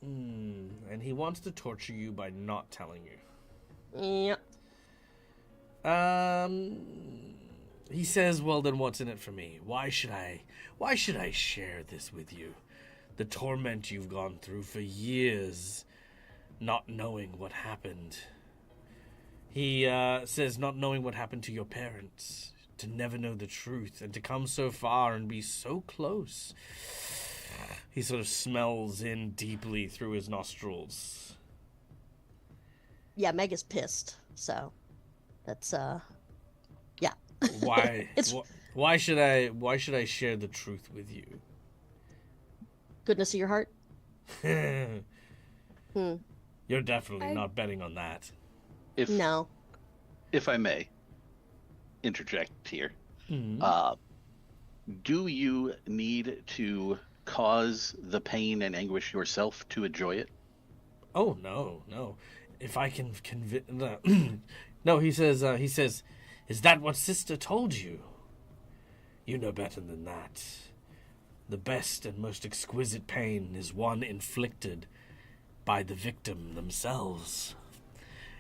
And he wants to torture you by not telling you. Yep. He says, well, then what's in it for me? Why should I share this with you? The torment you've gone through for years, not knowing what happened. He says not knowing what happened to your parents, to never know the truth, and to come so far and be so close. He sort of smells in deeply through his nostrils. Yeah, Meg is pissed, so that's yeah. Why? Why should I share the truth with you? Goodness of your heart. You're definitely not betting on that. No. If I may interject here, Mhm. do you need to cause the pain and anguish yourself to enjoy it? Oh no. If I can convince no, he says, is that what sister told you? You know better than that. The best and most exquisite pain is one inflicted by the victim themselves.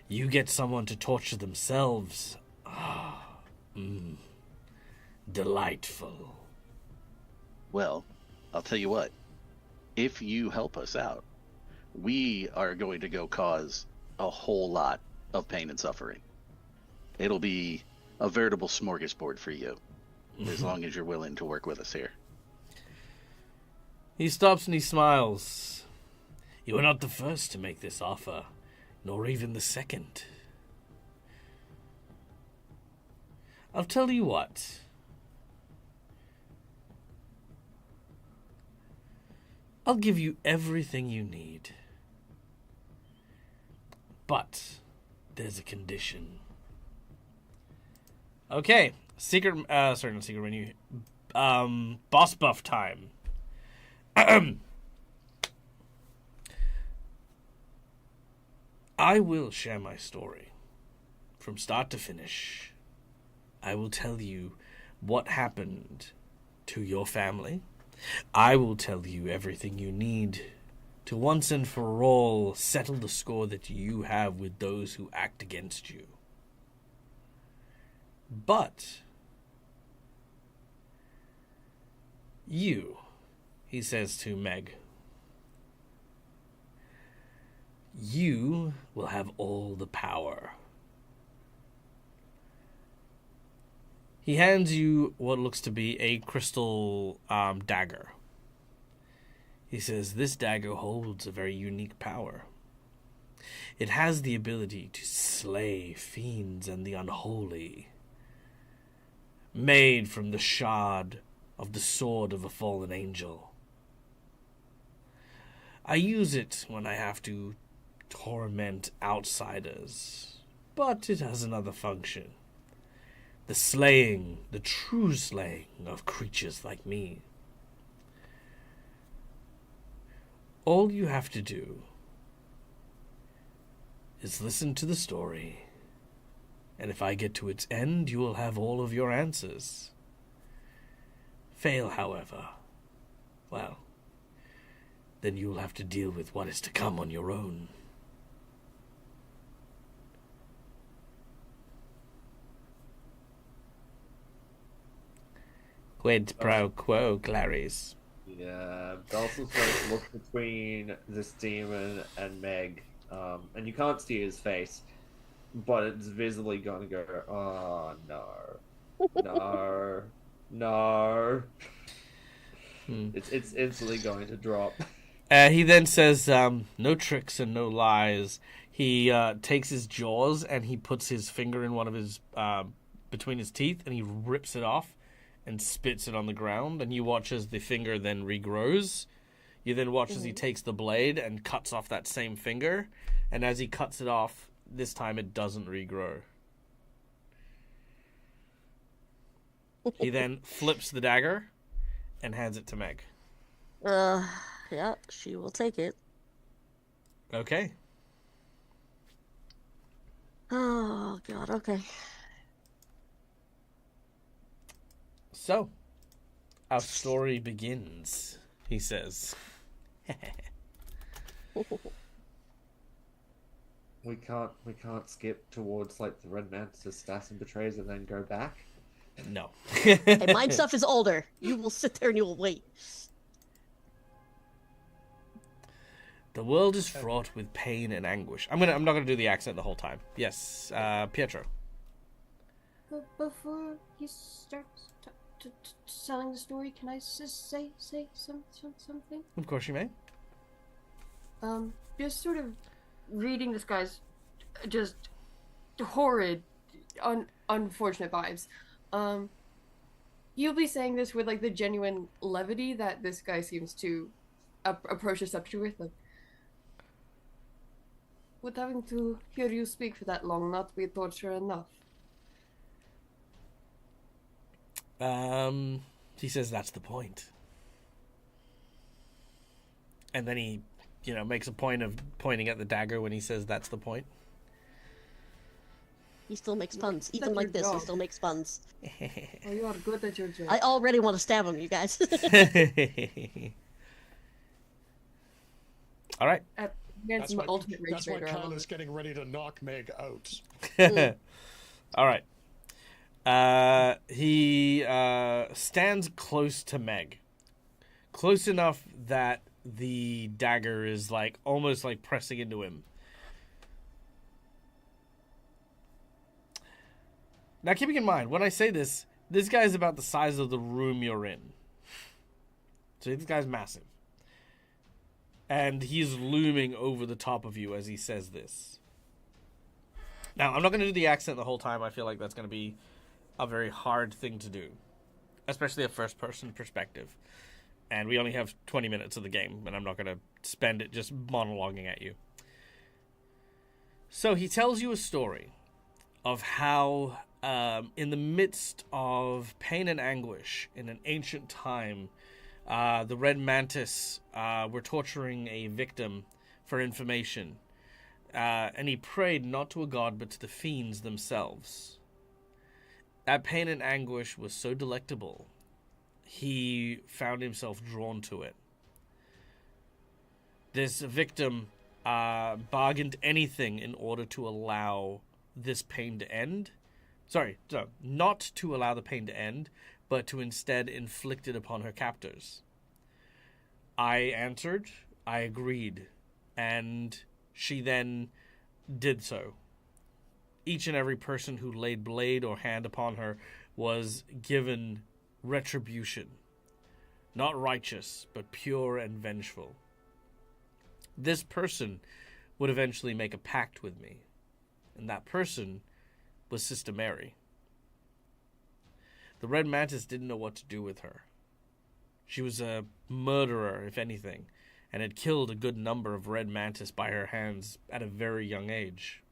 You get someone to torture themselves. Delightful. Well, I'll tell you what. If you help us out, we are going to go cause a whole lot of pain and suffering. It'll be a veritable smorgasbord for you, as long as you're willing to work with us here. He stops and he smiles. You are not the first to make this offer, nor even the second. I'll tell you what. I'll give you everything you need. But there's a condition. Okay, not secret menu. Boss buff time. I will share my story from start to finish. I will tell you what happened to your family. I will tell you everything you need to once and for all settle the score that you have with those who act against you. But you, he says to Meg, you will have all the power. He hands you what looks to be a crystal dagger. He says, this dagger holds a very unique power. It has the ability to slay fiends and the unholy, made from the shard of the sword of a fallen angel. I use it when I have to torment outsiders, but it has another function. The slaying, the true slaying of creatures like me. All you have to do is listen to the story, and if I get to its end, you will have all of your answers. Fail, however, well, then you will have to deal with what is to come on your own. Quid pro quo, Clarice. Yeah, Dawson's going to look between this demon and Meg, and you can't see his face, but it's visibly going to go, oh, no. It's instantly going to drop. He then says, no tricks and no lies. He takes his jaws and he puts his finger in one of his, between his teeth, and he rips it off and spits it on the ground, and you watch as the finger then regrows. You then watch as he takes the blade and cuts off that same finger, and as he cuts it off, this time it doesn't regrow. He then flips the dagger and hands it to Meg. Yeah, she will take it. Okay. Oh, God, okay. So, our story begins, he says. We can't skip towards like the Red Mantis assassin betrays and then go back. No. Hey, mine stuff is older. You will sit there and you will wait. The world is fraught with pain and anguish. I'm not gonna do the accent the whole time. Yes, Pietro. But before he starts telling the story, can I just say something? Of course you may. Just sort of reading this guy's just horrid, unfortunate vibes. You'll be saying this with like the genuine levity that this guy seems to approach the subject with. Like, would having to hear you speak for that long not be torture enough? He says that's the point. And then he, makes a point of pointing at the dagger when he says that's the point. He still makes puns. That's Even like your this, he job. still makes puns. Oh, you are good at your job. I already want to stab him, you guys. All right. Against my ultimate rage That's why raider. I love Kyla's it. getting ready to knock Meg out. All right. He stands close to Meg. Close enough that the dagger is almost pressing into him. Now, keeping in mind, when I say this guy's about the size of the room you're in. So this guy's massive. And he's looming over the top of you as he says this. Now, I'm not going to do the accent the whole time. I feel like that's going to be a very hard thing to do. Especially a first-person perspective. And we only have 20 minutes of the game, and I'm not going to spend it just monologuing at you. So he tells you a story of how, in the midst of pain and anguish in an ancient time, the Red Mantis were torturing a victim for information. And he prayed not to a god, but to the fiends themselves. That pain and anguish was so delectable, he found himself drawn to it. This victim bargained anything in order to allow this pain to end. Sorry, no, not to allow the pain to end, but to instead inflict it upon her captors. I answered, I agreed, and she then did so. Each and every person who laid blade or hand upon her was given retribution. Not righteous, but pure and vengeful. This person would eventually make a pact with me, and that person was Sister Mary. The Red Mantis didn't know what to do with her. She was a murderer, if anything, and had killed a good number of Red Mantis by her hands at a very young age.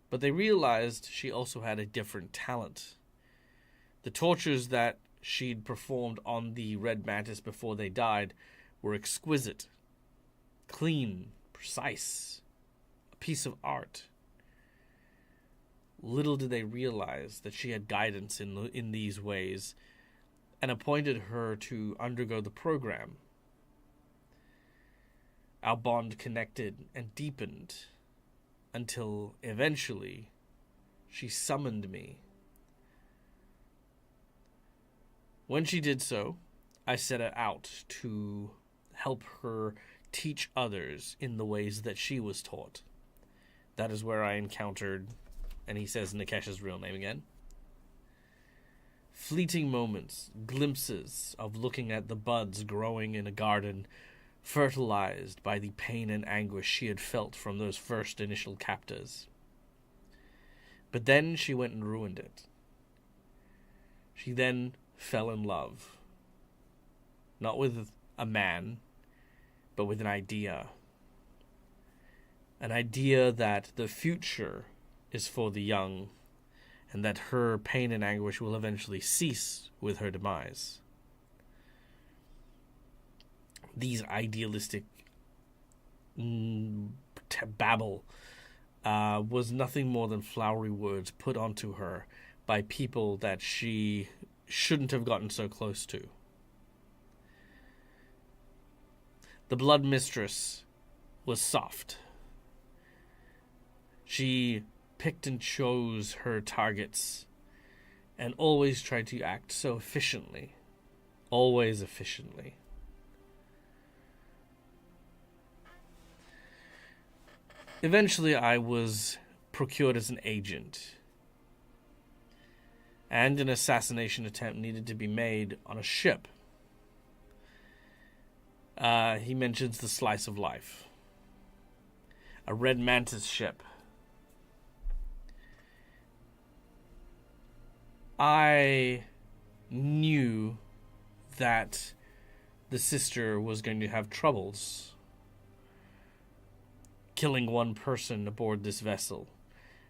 But they realized she also had a different talent. The tortures that she'd performed on the Red Mantis before they died were exquisite, clean, precise, a piece of art. Little did they realize that she had guidance in these ways, and appointed her to undergo the program. Our bond connected and deepened until eventually she summoned me. When she did so, I set her out to help her teach others in the ways that she was taught. That is where I encountered, and he says Nikesh's real name again, fleeting moments, glimpses of looking at the buds growing in a garden, fertilized by the pain and anguish she had felt from those first initial captors. But then she went and ruined it. She then fell in love. Not with a man, but with an idea. An idea that the future is for the young, and that her pain and anguish will eventually cease with her demise. These idealistic babble was nothing more than flowery words put onto her by people that she shouldn't have gotten so close to. The Blood Mistress was soft. She picked and chose her targets and always tried to act so efficiently. Always efficiently. Eventually, I was procured as an agent, and an assassination attempt needed to be made on a ship. He mentions the Slice of Life, a Red Mantis ship. I knew that the sister was going to have troubles killing one person aboard this vessel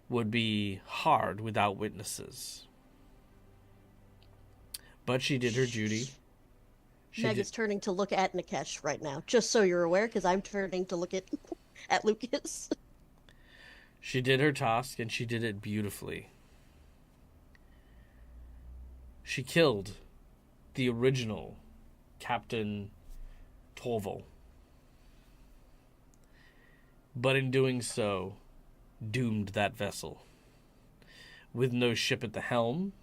would be hard without witnesses. But she did her duty. Meg is turning to look at Nikesh right now, just so you're aware, because I'm turning to look at Lucas. She did her task, and she did it beautifully. She killed the original Captain Torval. But in doing so, doomed that vessel. With no ship at the helm,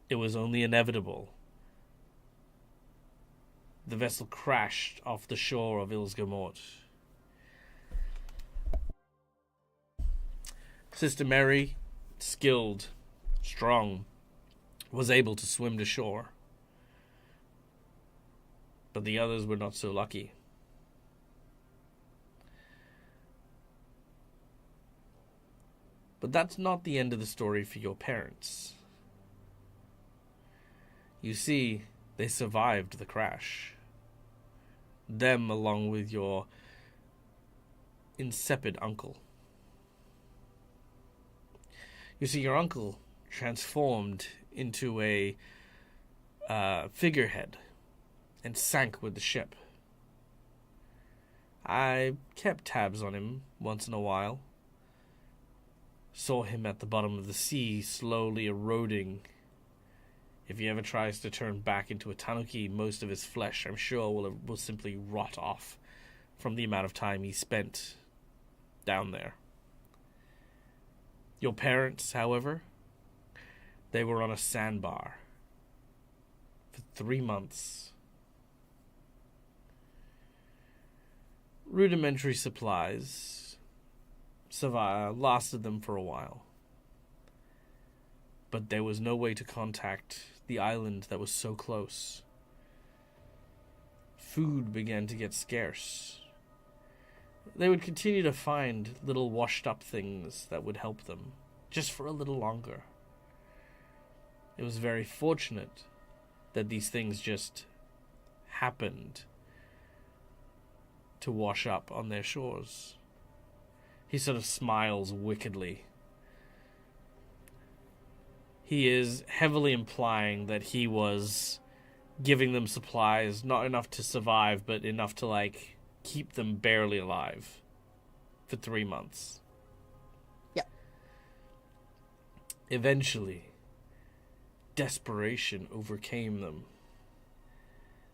it was only inevitable. The vessel crashed off the shore of Ilsgamort. Sister Mary, skilled, strong, was able to swim to shore. But the others were not so lucky. But that's not the end of the story for your parents. You see, they survived the crash. Them along with your insipid uncle. You see, your uncle transformed into a figurehead and sank with the ship. I kept tabs on him once in a while. Saw him at the bottom of the sea, slowly eroding. If he ever tries to turn back into a tanuki, most of his flesh, I'm sure, will simply rot off from the amount of time he spent down there. Your parents, however, they were on a sandbar for 3 months. Rudimentary supplies lasted them for a while. But there was no way to contact the island that was so close. Food began to get scarce. They would continue to find little washed up things that would help them, just for a little longer. It was very fortunate that these things just happened to wash up on their shores. He sort of smiles wickedly. He is heavily implying that he was giving them supplies, not enough to survive, but enough to, keep them barely alive for 3 months. Yep. Eventually, desperation overcame them.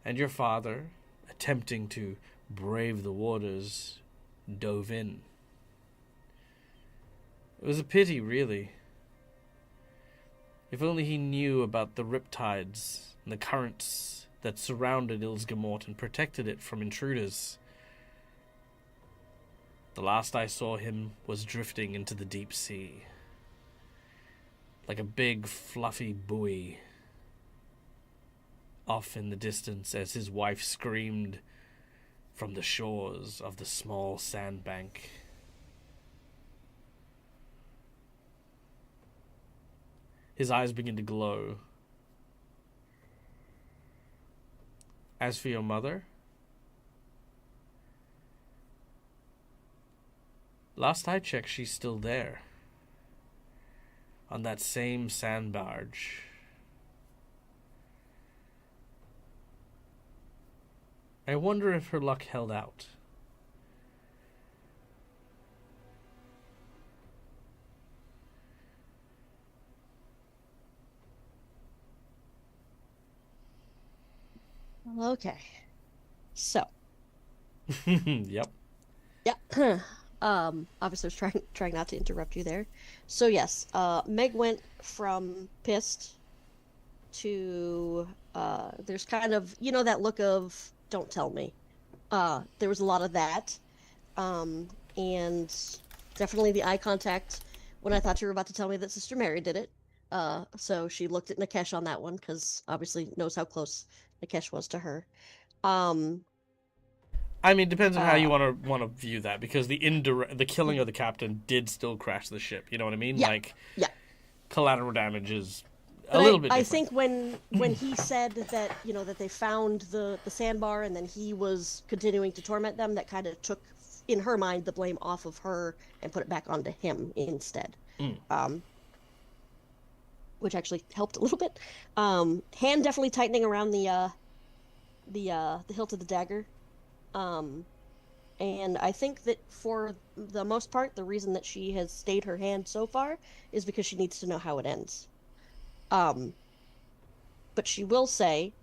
And your father, attempting to brave the waters, dove in. It was a pity, really. If only he knew about the riptides and the currents that surrounded Ilsgamort and protected it from intruders. The last I saw him was drifting into the deep sea, like a big, fluffy buoy, off in the distance as his wife screamed from the shores of the small sandbank. His eyes begin to glow. As for your mother, last I checked, she's still there. On that same sand barge. I wonder if her luck held out. Okay. So. Yep. Yeah. Obviously I was trying not to interrupt you there. So yes, Meg went from pissed to there's kind of, that look of don't tell me. There was a lot of that. And definitely the eye contact when I thought you were about to tell me that Sister Mary did it. So she looked at Nikesh on that one because obviously knows how close Nikesh was to her. I mean, depends on how you want to view that, because the killing of the captain did still crash the ship. You know what I mean? Yeah. Yeah. Collateral damage is But little bit different. I think when he said that, that they found the sandbar and then he was continuing to torment them, that kind of took in her mind, the blame off of her and put it back onto him instead. Which actually helped a little bit. Hand definitely tightening around the hilt of the dagger. And I think that for the most part, the reason that she has stayed her hand so far is because she needs to know how it ends. But she will say,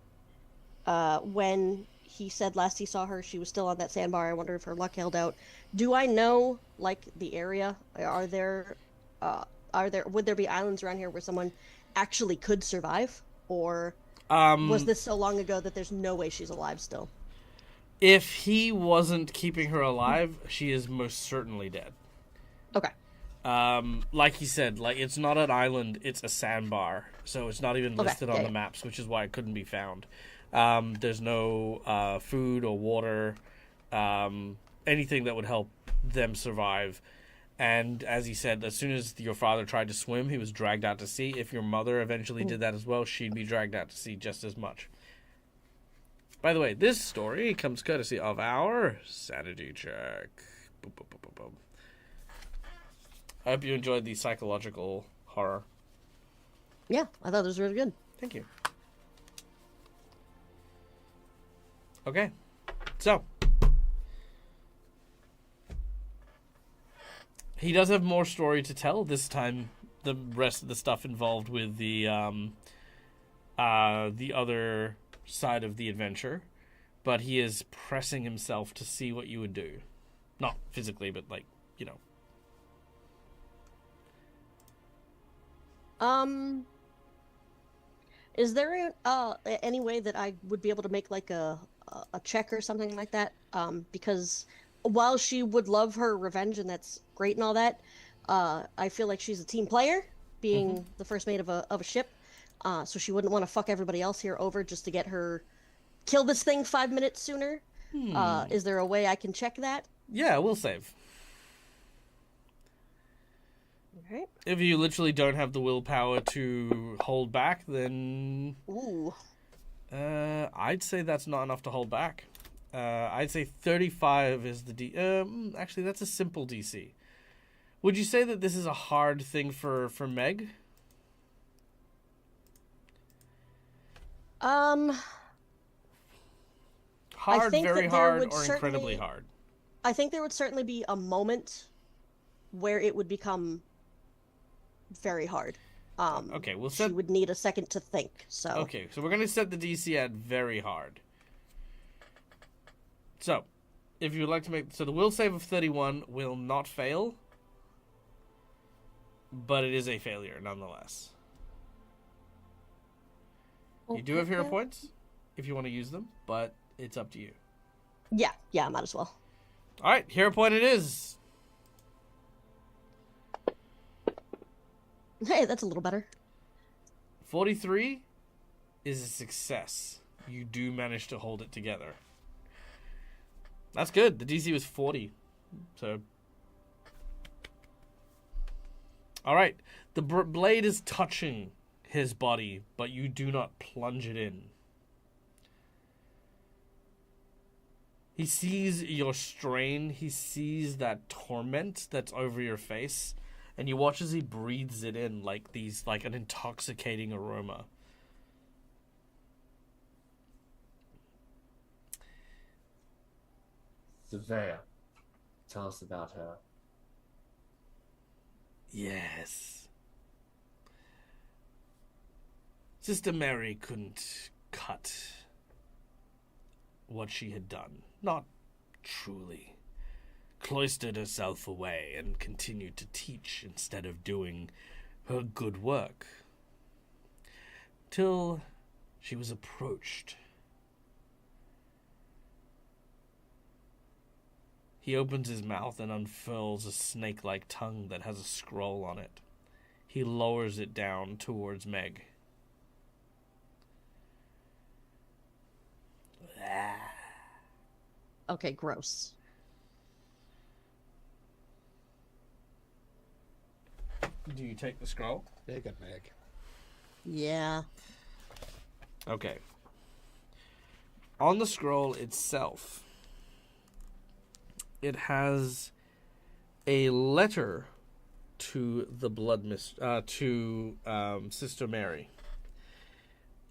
when he said last he saw her, she was still on that sandbar. I wonder if her luck held out. Do I know, like, the area? Would there be islands around here where someone actually could survive? Or was this so long ago that there's no way she's alive still? If he wasn't keeping her alive, she is most certainly dead. Okay. Like he said, like, it's not an island, it's a sandbar. So it's not even listed on the maps, which is why it couldn't be found. There's no food or water, anything that would help them survive. And as he said, as soon as your father tried to swim, he was dragged out to sea. If your mother eventually did that as well, she'd be dragged out to sea just as much. By the way, this story comes courtesy of our sanity check. Boom, boom, boom, boom, boom. I hope you enjoyed the psychological horror. Yeah, I thought it was really good. Thank you. Okay, so he does have more story to tell this time. The rest of the stuff involved with the other side of the adventure, but he is pressing himself to see what you would do, not physically, but like, you know. Is there any way that I would be able to make like a check or something like that? Because while she would love her revenge and that's great and all that, I feel like she's a team player, being the first mate of a ship. So she wouldn't want to fuck everybody else here over just to get her kill this thing 5 minutes sooner. Is there a way I can check that? Yeah, we'll save. Right. If you literally don't have the willpower to hold back, then Ooh. I'd say that's not enough to hold back. I'd say 35 is the actually, that's a simple DC. Would you say that this is a hard thing for Meg? Hard, very hard, or incredibly hard? I think there would certainly be a moment where it would become very hard. Okay, we'll set... She would need a second to think, so... Okay, so we're going to set the DC at very hard. So, if you would like to make... So the will save of 31 will not fail, but it is a failure nonetheless. You do have hero points if you want to use them, but it's up to you. Yeah, might as well. Alright, hero point it is. Hey, that's a little better. 43 is a success. You do manage to hold it together. That's good. The DC was 40. So. Alright. The blade is touching his body, but you do not plunge it in. He sees your strain. He sees that torment that's over your face. And you watch as he breathes it in like an intoxicating aroma. Surveyor, tell us about her. Yes. Sister Mary couldn't cut what she had done. Not truly. Cloistered herself away and continued to teach instead of doing her good work. Till she was approached. He opens his mouth and unfurls a snake-like tongue that has a scroll on it. He lowers it down towards Meg. Okay, gross. Do you take the scroll? Take it, Meg. Yeah. Okay. On the scroll itself, it has a letter to the Sister Mary.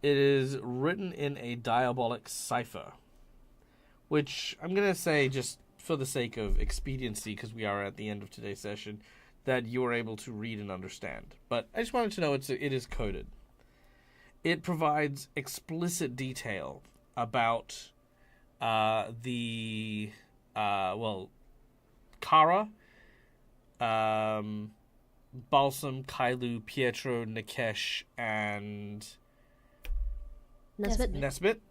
It is written in a diabolic cipher, which I'm going to say, just for the sake of expediency, because we are at the end of today's session, that you are able to read and understand. But I just wanted to know it is coded. It provides explicit detail about Kara, Balsam, Kailu, Pietro, Nikesh, and Nesbit.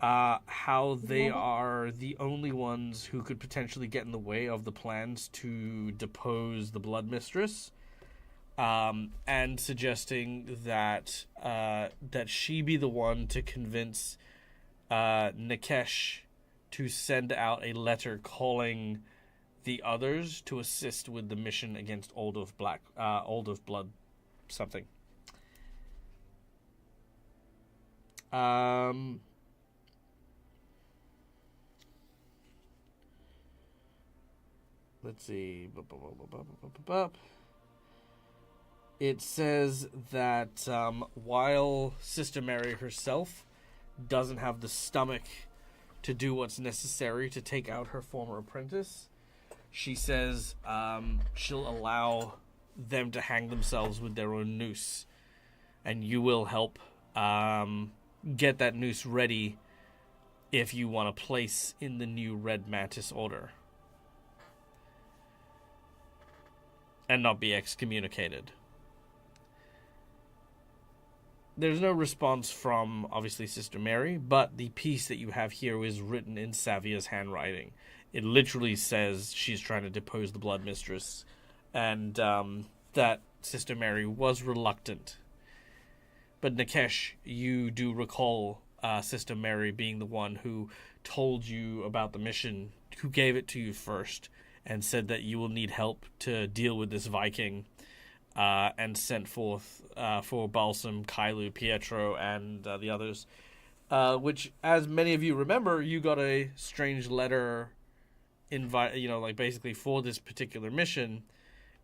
How they are the only ones who could potentially get in the way of the plans to depose the Blood Mistress, and suggesting that she be the one to convince Nikesh to send out a letter calling the others to assist with the mission against Old of Blood something. Let's see. It says that while Sister Mary herself doesn't have the stomach to do what's necessary to take out her former apprentice, she says she'll allow them to hang themselves with their own noose, and you will help get that noose ready if you want to place in the new Red Mantis Order and not be excommunicated. There's no response from, obviously, Sister Mary, but the piece that you have here is written in Savia's handwriting. It literally says she's trying to depose the Blood Mistress, and that Sister Mary was reluctant. But Nikesh, you do recall Sister Mary being the one who told you about the mission, who gave it to you first, and said that you will need help to deal with this Viking, and sent forth for Balsam, Kailu, Pietro, and the others. Which, as many of you remember, you got a strange letter basically for this particular mission.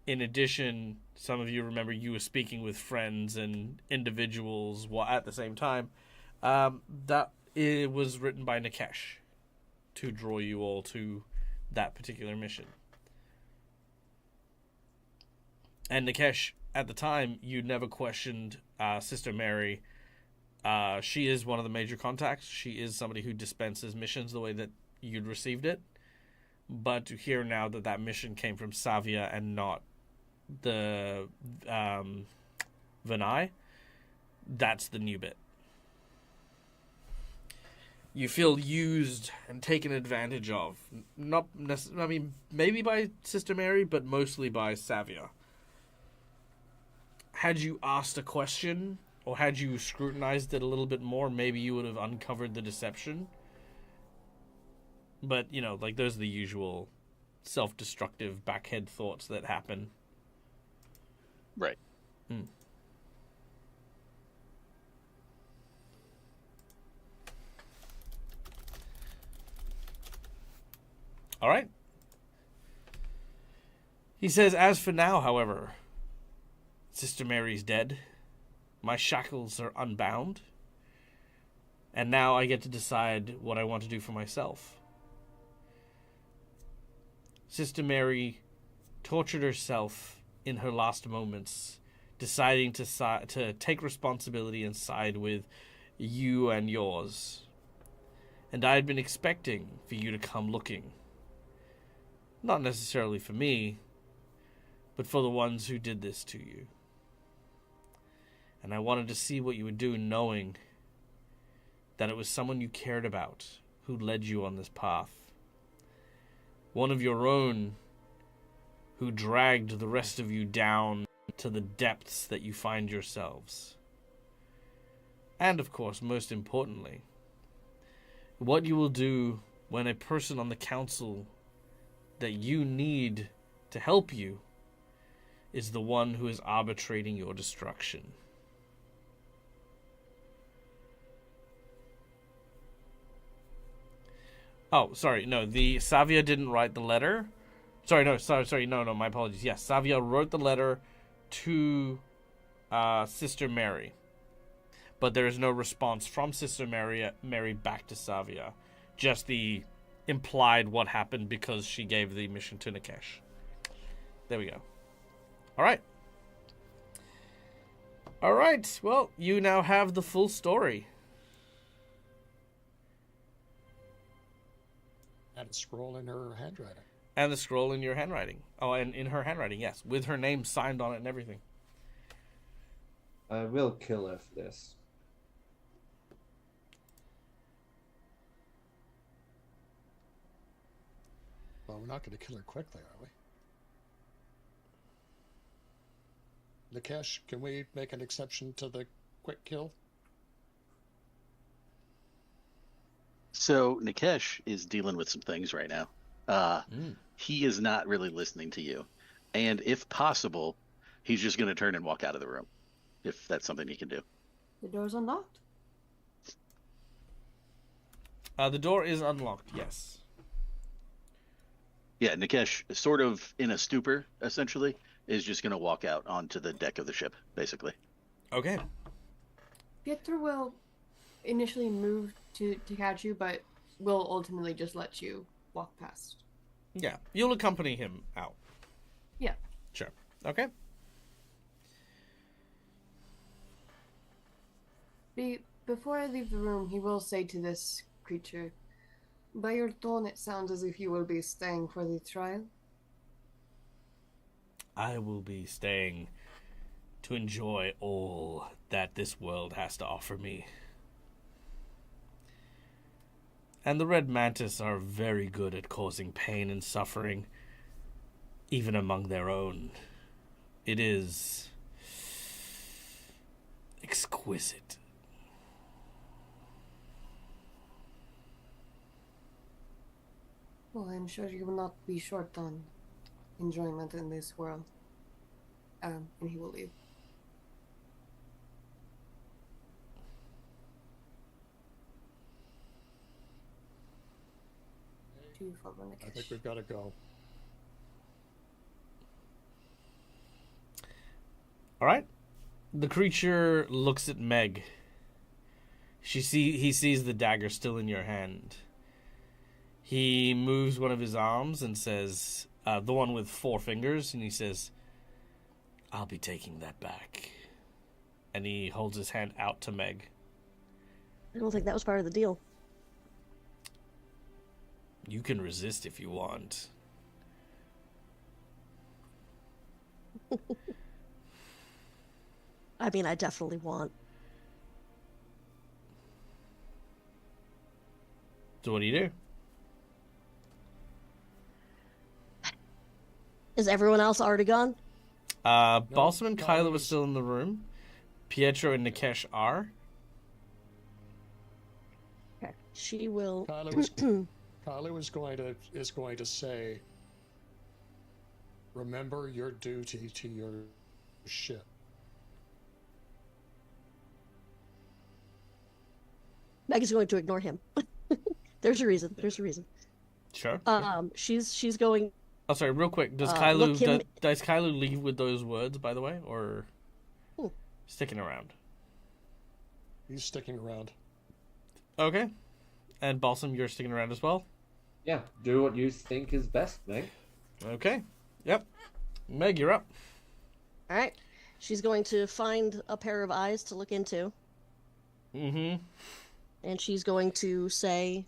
In addition, some of you remember you were speaking with friends and individuals at the same time. That it was written by Nikesh to draw you all to that particular mission. And Nikesh, at the time, you never questioned Sister Mary. She is one of the major contacts. She is somebody who dispenses missions the way that you'd received it. But to hear now that mission came from Savia and not the Vinay, that's the new bit. You feel used and taken advantage of. Not necessarily, I mean, maybe by Sister Mary, but mostly by Savia. Had you asked a question, or had you scrutinized it a little bit more, maybe you would have uncovered the deception. But, those are the usual self-destructive backhead thoughts that happen. Right. All right. He says, as for now, however, Sister Mary's dead. My shackles are unbound. And now I get to decide what I want to do for myself. Sister Mary tortured herself in her last moments, deciding to take responsibility and side with you and yours. And I had been expecting for you to come looking. Not necessarily for me, but for the ones who did this to you. And I wanted to see what you would do, knowing that it was someone you cared about who led you on this path. One of your own who dragged the rest of you down to the depths that you find yourselves. And, of course, most importantly, what you will do when a person on the council that you need to help you is the one who is arbitrating your destruction. Oh, sorry. No, the Savia didn't write the letter. Sorry. No. My apologies. Yes, Savia wrote the letter to Sister Mary, but there is no response from Sister Mary back to Savia. Just the implied what happened because she gave the mission to Nikesh. There we go. All right. All right. Well, you now have the full story. And a scroll in her handwriting. And the scroll in your handwriting. Oh, and in her handwriting, yes. With her name signed on it and everything. I will kill her for this. Well, we're not going to kill her quickly, are we? Nikesh, can we make an exception to the quick kill? So Nikesh is dealing with some things right now. He is not really listening to you. And if possible, he's just going to turn and walk out of the room. If that's something he can do. The door's unlocked. The door is unlocked, yes. Yeah, Nikesh, sort of in a stupor, essentially, is just going to walk out onto the deck of the ship, basically. Okay. Pietro will initially move to catch you, but will ultimately just let you walk past. Yeah, you'll accompany him out. Yeah. Sure. Okay. Before I leave the room, he will say to this creature, "By your tone, it sounds as if you will be staying for the trial." I will be staying to enjoy all that this world has to offer me. And the Red Mantis are very good at causing pain and suffering, even among their own. It is exquisite. Well, I'm sure you will not be short on enjoyment in this world. And he will leave. To follow Nikesh. I think we've got to go. All right. The creature looks at Meg. He sees the dagger still in your hand. He moves one of his arms and says, the one with 4 fingers, and he says, "I'll be taking that back." And he holds his hand out to Meg. I don't think that was part of the deal. You can resist if you want. I mean, I definitely want. So what do you do? Is everyone else already gone? Balsam and Kylo Kylo are was- still in the room. Pietro and Nikesh are. Okay. She will. Kylo is going to say, "Remember your duty to your ship." Meg is going to ignore him. There's a reason. There's a reason. Sure. She's going. Oh, sorry, real quick. Does look him- does Kylo leave with those words, by the way, or sticking around? He's sticking around. Okay. And Balsam, you're sticking around as well? Yeah, do what you think is best, Meg. Okay. Yep. Meg, you're up. All right. She's going to find a pair of eyes to look into, Mm-hmm. and she's going to say,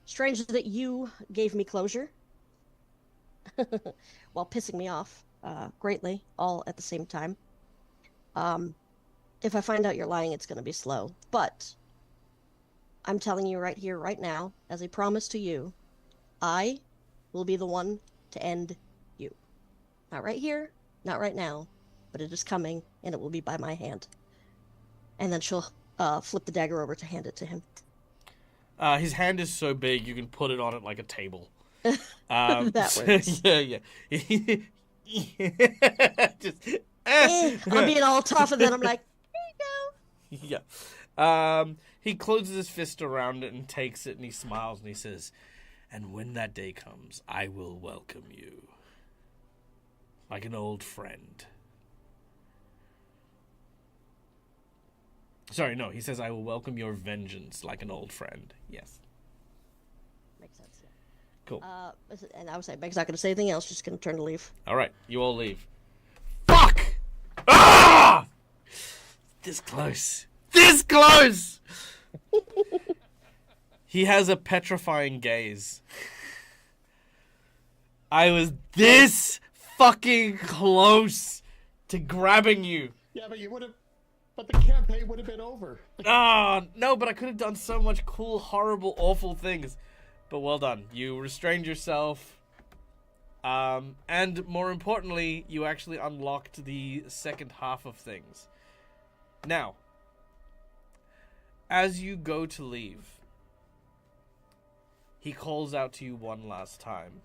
"Strange that you gave me closure while pissing me off greatly, all at the same time. If I find out you're lying, it's going to be slow. But I'm telling you right here, right now, as a promise to you, I will be the one to end you. Not right here, not right now, but it is coming, and it will be by my hand." And then she'll flip the dagger over to hand it to him. His hand is so big you can put it on it like a table. That works. Yeah. Just, I'm being all tough, and then I'm like, "Here you go." yeah. He closes his fist around it and takes it, and he smiles and he says, "And when that day comes, I will welcome you like an old friend." Sorry, no, he says, "I will welcome your vengeance like an old friend." Yes. Makes sense. Yeah. Cool. And I would say Meg's not going to say anything else. Just going to turn to leave. All right, you all leave. Fuck! Ah! This close. This close! He has a petrifying gaze. I was this fucking close to grabbing you. Yeah, but you would have. But the campaign would have been over. Ah, no, but I could have done so much cool, horrible, awful things. But well done. You restrained yourself. And more importantly, you actually unlocked the second half of things. Now, as you go to leave, he calls out to you one last time.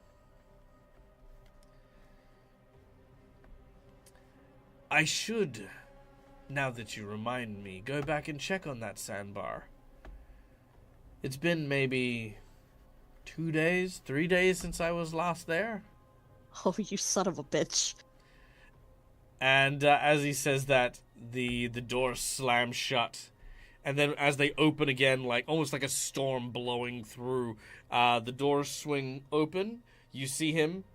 I should, now that you remind me, go back and check on that sandbar. It's been maybe 2 days, 3 days since I was last there. Oh, you son of a bitch. And as he says that, the door slams shut. And then as they open again, like almost like a storm blowing through, the doors swing open. You see him.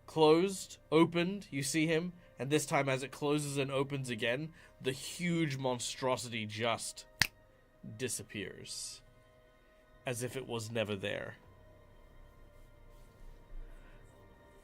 Closed, opened, you see him. And this time as it closes and opens again, the huge monstrosity just disappears. As if it was never there.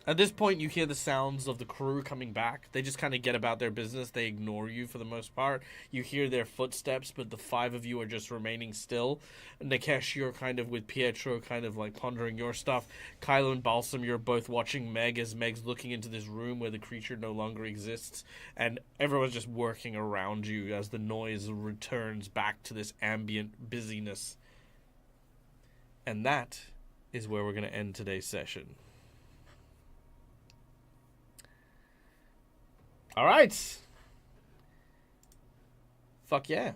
At this point, you hear the sounds of the crew coming back. They just kind of get about their business. They ignore you for the most part. You hear their footsteps, but the 5 of you are just remaining still. Nikesh, you're kind of with Pietro, kind of like pondering your stuff. Kylo and Balsam, you're both watching Meg as Meg's looking into this room where the creature no longer exists. And everyone's just working around you as the noise returns back to this ambient busyness. And that is where we're going to end today's session. All right. Fuck yeah.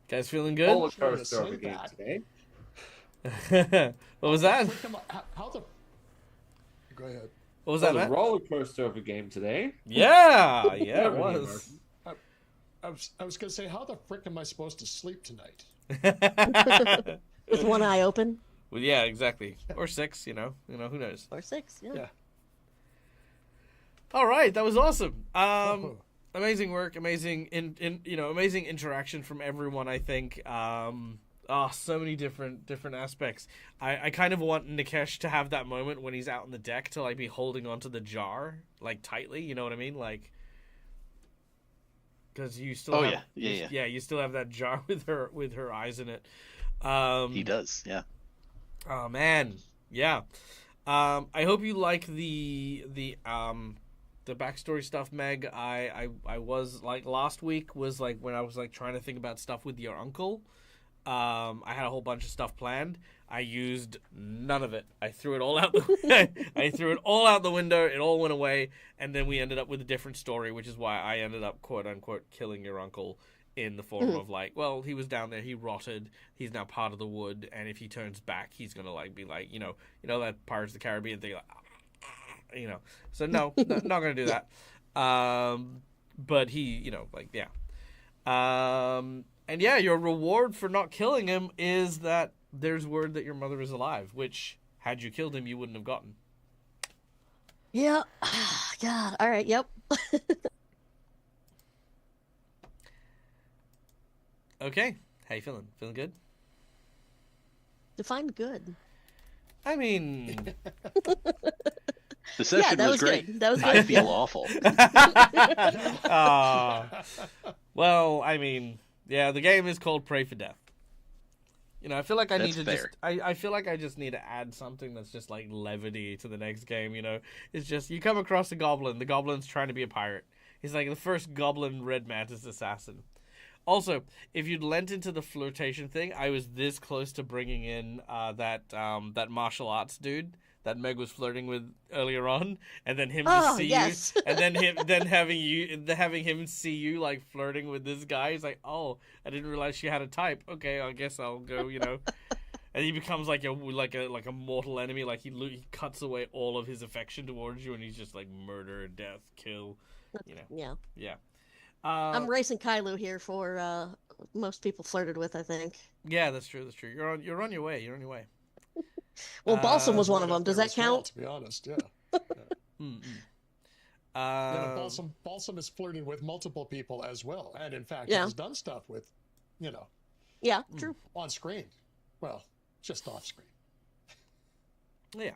Guys feeling good? Roller coaster of a game today. What was that? How the? Go ahead. What was that, A Matt? roller coaster of a game today. Yeah, yeah, it was. I was gonna say, how the frick am I supposed to sleep tonight? With one eye open. Well, yeah, exactly. Or 6, who knows? Or 6, yeah. Yeah. All right, that was awesome. Amazing work, amazing amazing interaction from everyone. I think. So many different aspects. I kind of want Nikesh to have that moment when he's out on the deck to like be holding onto the jar like tightly. You know what I mean? Like, because you still. You still have that jar with her eyes in it. He does, yeah. Oh man, yeah. I hope you like the backstory stuff, Meg. I was like last week was like when I was like trying to think about stuff with your uncle. I had a whole bunch of stuff planned. I used none of it. I threw it all out I threw it all out the window. It all went away, and then we ended up with a different story, which is why I ended up quote unquote killing your uncle in the form of like, well, he was down there, he rotted, he's now part of the wood, and if he turns back, he's gonna like be like, that Pirates of the Caribbean thing, like, so no, not gonna do that. But he, and yeah, your reward for not killing him is that there's word that your mother is alive, which had you killed him, you wouldn't have gotten. Yeah. God. All right. Yep. Okay. How you feeling? Feeling good? Define good. I mean, the session that was great. Good. That was good. I feel awful. Well, I mean, yeah, the game is called Pray for Death. I feel like I need to fair. I feel like I just need to add something that's just like levity to the next game. It's just you come across a goblin. The goblin's trying to be a pirate. He's like the first goblin red mantis assassin. Also, if you'd lent into the flirtation thing, I was this close to bringing in that martial arts dude that Meg was flirting with earlier on, and then him Oh, see yes. you, and then having him see you like flirting with this guy. He's like, oh, I didn't realize she had a type. Okay, I guess I'll go. And he becomes like a mortal enemy. Like he cuts away all of his affection towards you, and he's just like murder, death, kill. Yeah. Yeah. I'm racing Kylo here for most people flirted with, I think. Yeah, that's true. That's true. You're on your way. You're on your way. Well, Balsam was one of Right them. up Does there that as well, count? to be honest, yeah. Yeah, Balsam is flirting with multiple people as well, and in fact has done stuff with, Yeah, true. on screen. Well, just off screen. Yeah.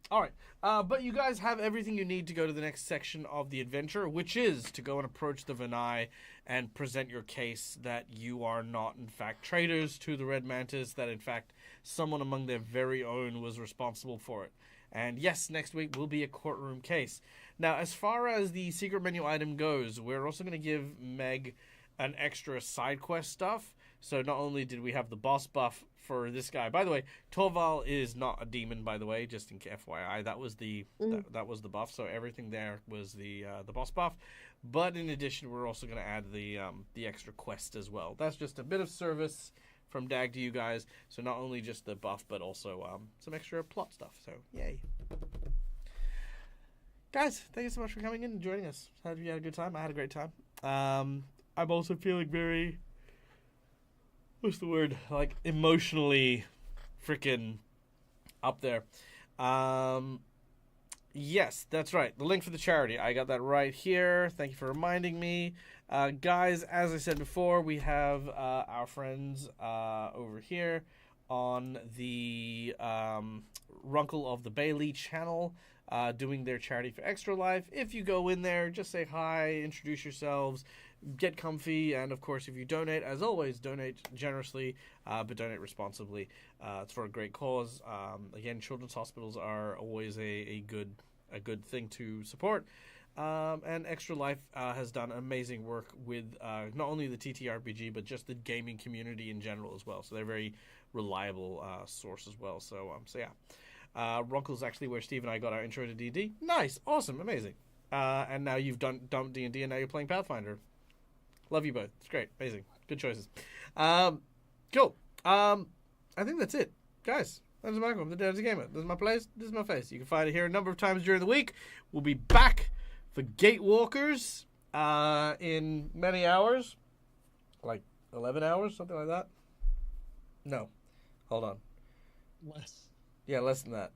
All right. But you guys have everything you need to go to the next section of the adventure, which is to go and approach the Vanai and present your case that you are not, in fact, traitors to the Red Mantis, that, in fact, someone among their very own was responsible for it. And yes, next week will be a courtroom case. Now, as far as the secret menu item goes, we're also going to give Meg an extra side quest stuff. So not only did we have the boss buff for this guy, by the way, Torval is not a demon, by the way, just in FYI. That was the that was the buff. So everything there was the boss buff. But in addition, we're also going to add the extra quest as well. That's just a bit of service from Dag to you guys. So not only just the buff, but also some extra plot stuff. So yay. Guys, thank you so much for coming in and joining us. Hope you had a good time. I had a great time. I'm also feeling very, what's the word? Like emotionally freaking up there. Yes, that's right. The link for the charity. I got that right here. Thank you for reminding me. Guys, as I said before, we have our friends over here on the Runkle of the Bailey channel doing their charity for Extra Life. If you go in there, just say hi, introduce yourselves, get comfy, and of course, if you donate, as always, donate generously, but donate responsibly. It's for a great cause. Again, children's hospitals are always a good thing to support. And Extra Life has done amazing work with not only the TTRPG, but just the gaming community in general as well. So they're a very reliable source as well. So yeah. Runkle's actually where Steve and I got our intro to D&D. Nice, awesome, amazing. And now you've dumped D&D, and now you're playing Pathfinder. Love you both. It's great, amazing, good choices. Cool. I think that's it, guys. That's Michael. I'm the Dad's Gamer. This is my place. This is my face. You can find it here a number of times during the week. We'll be back for Gatewalkers in many hours, like 11 hours, something like that. No, hold on. Less. Yeah, less than that.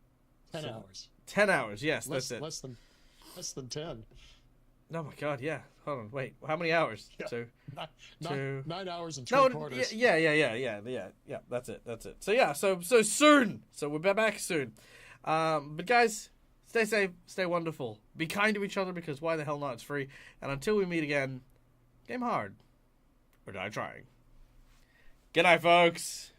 10 hours. 10 hours, yes, that's it. Less than 10. Oh my god, yeah. Hold on, wait. How many hours? Yeah. 9 hours and No, 3/4. Yeah. That's it. So yeah, so soon. So we're back soon. But guys, stay safe, stay wonderful, be kind to each other because why the hell not? It's free. And until we meet again, game hard or die trying. Good night, folks.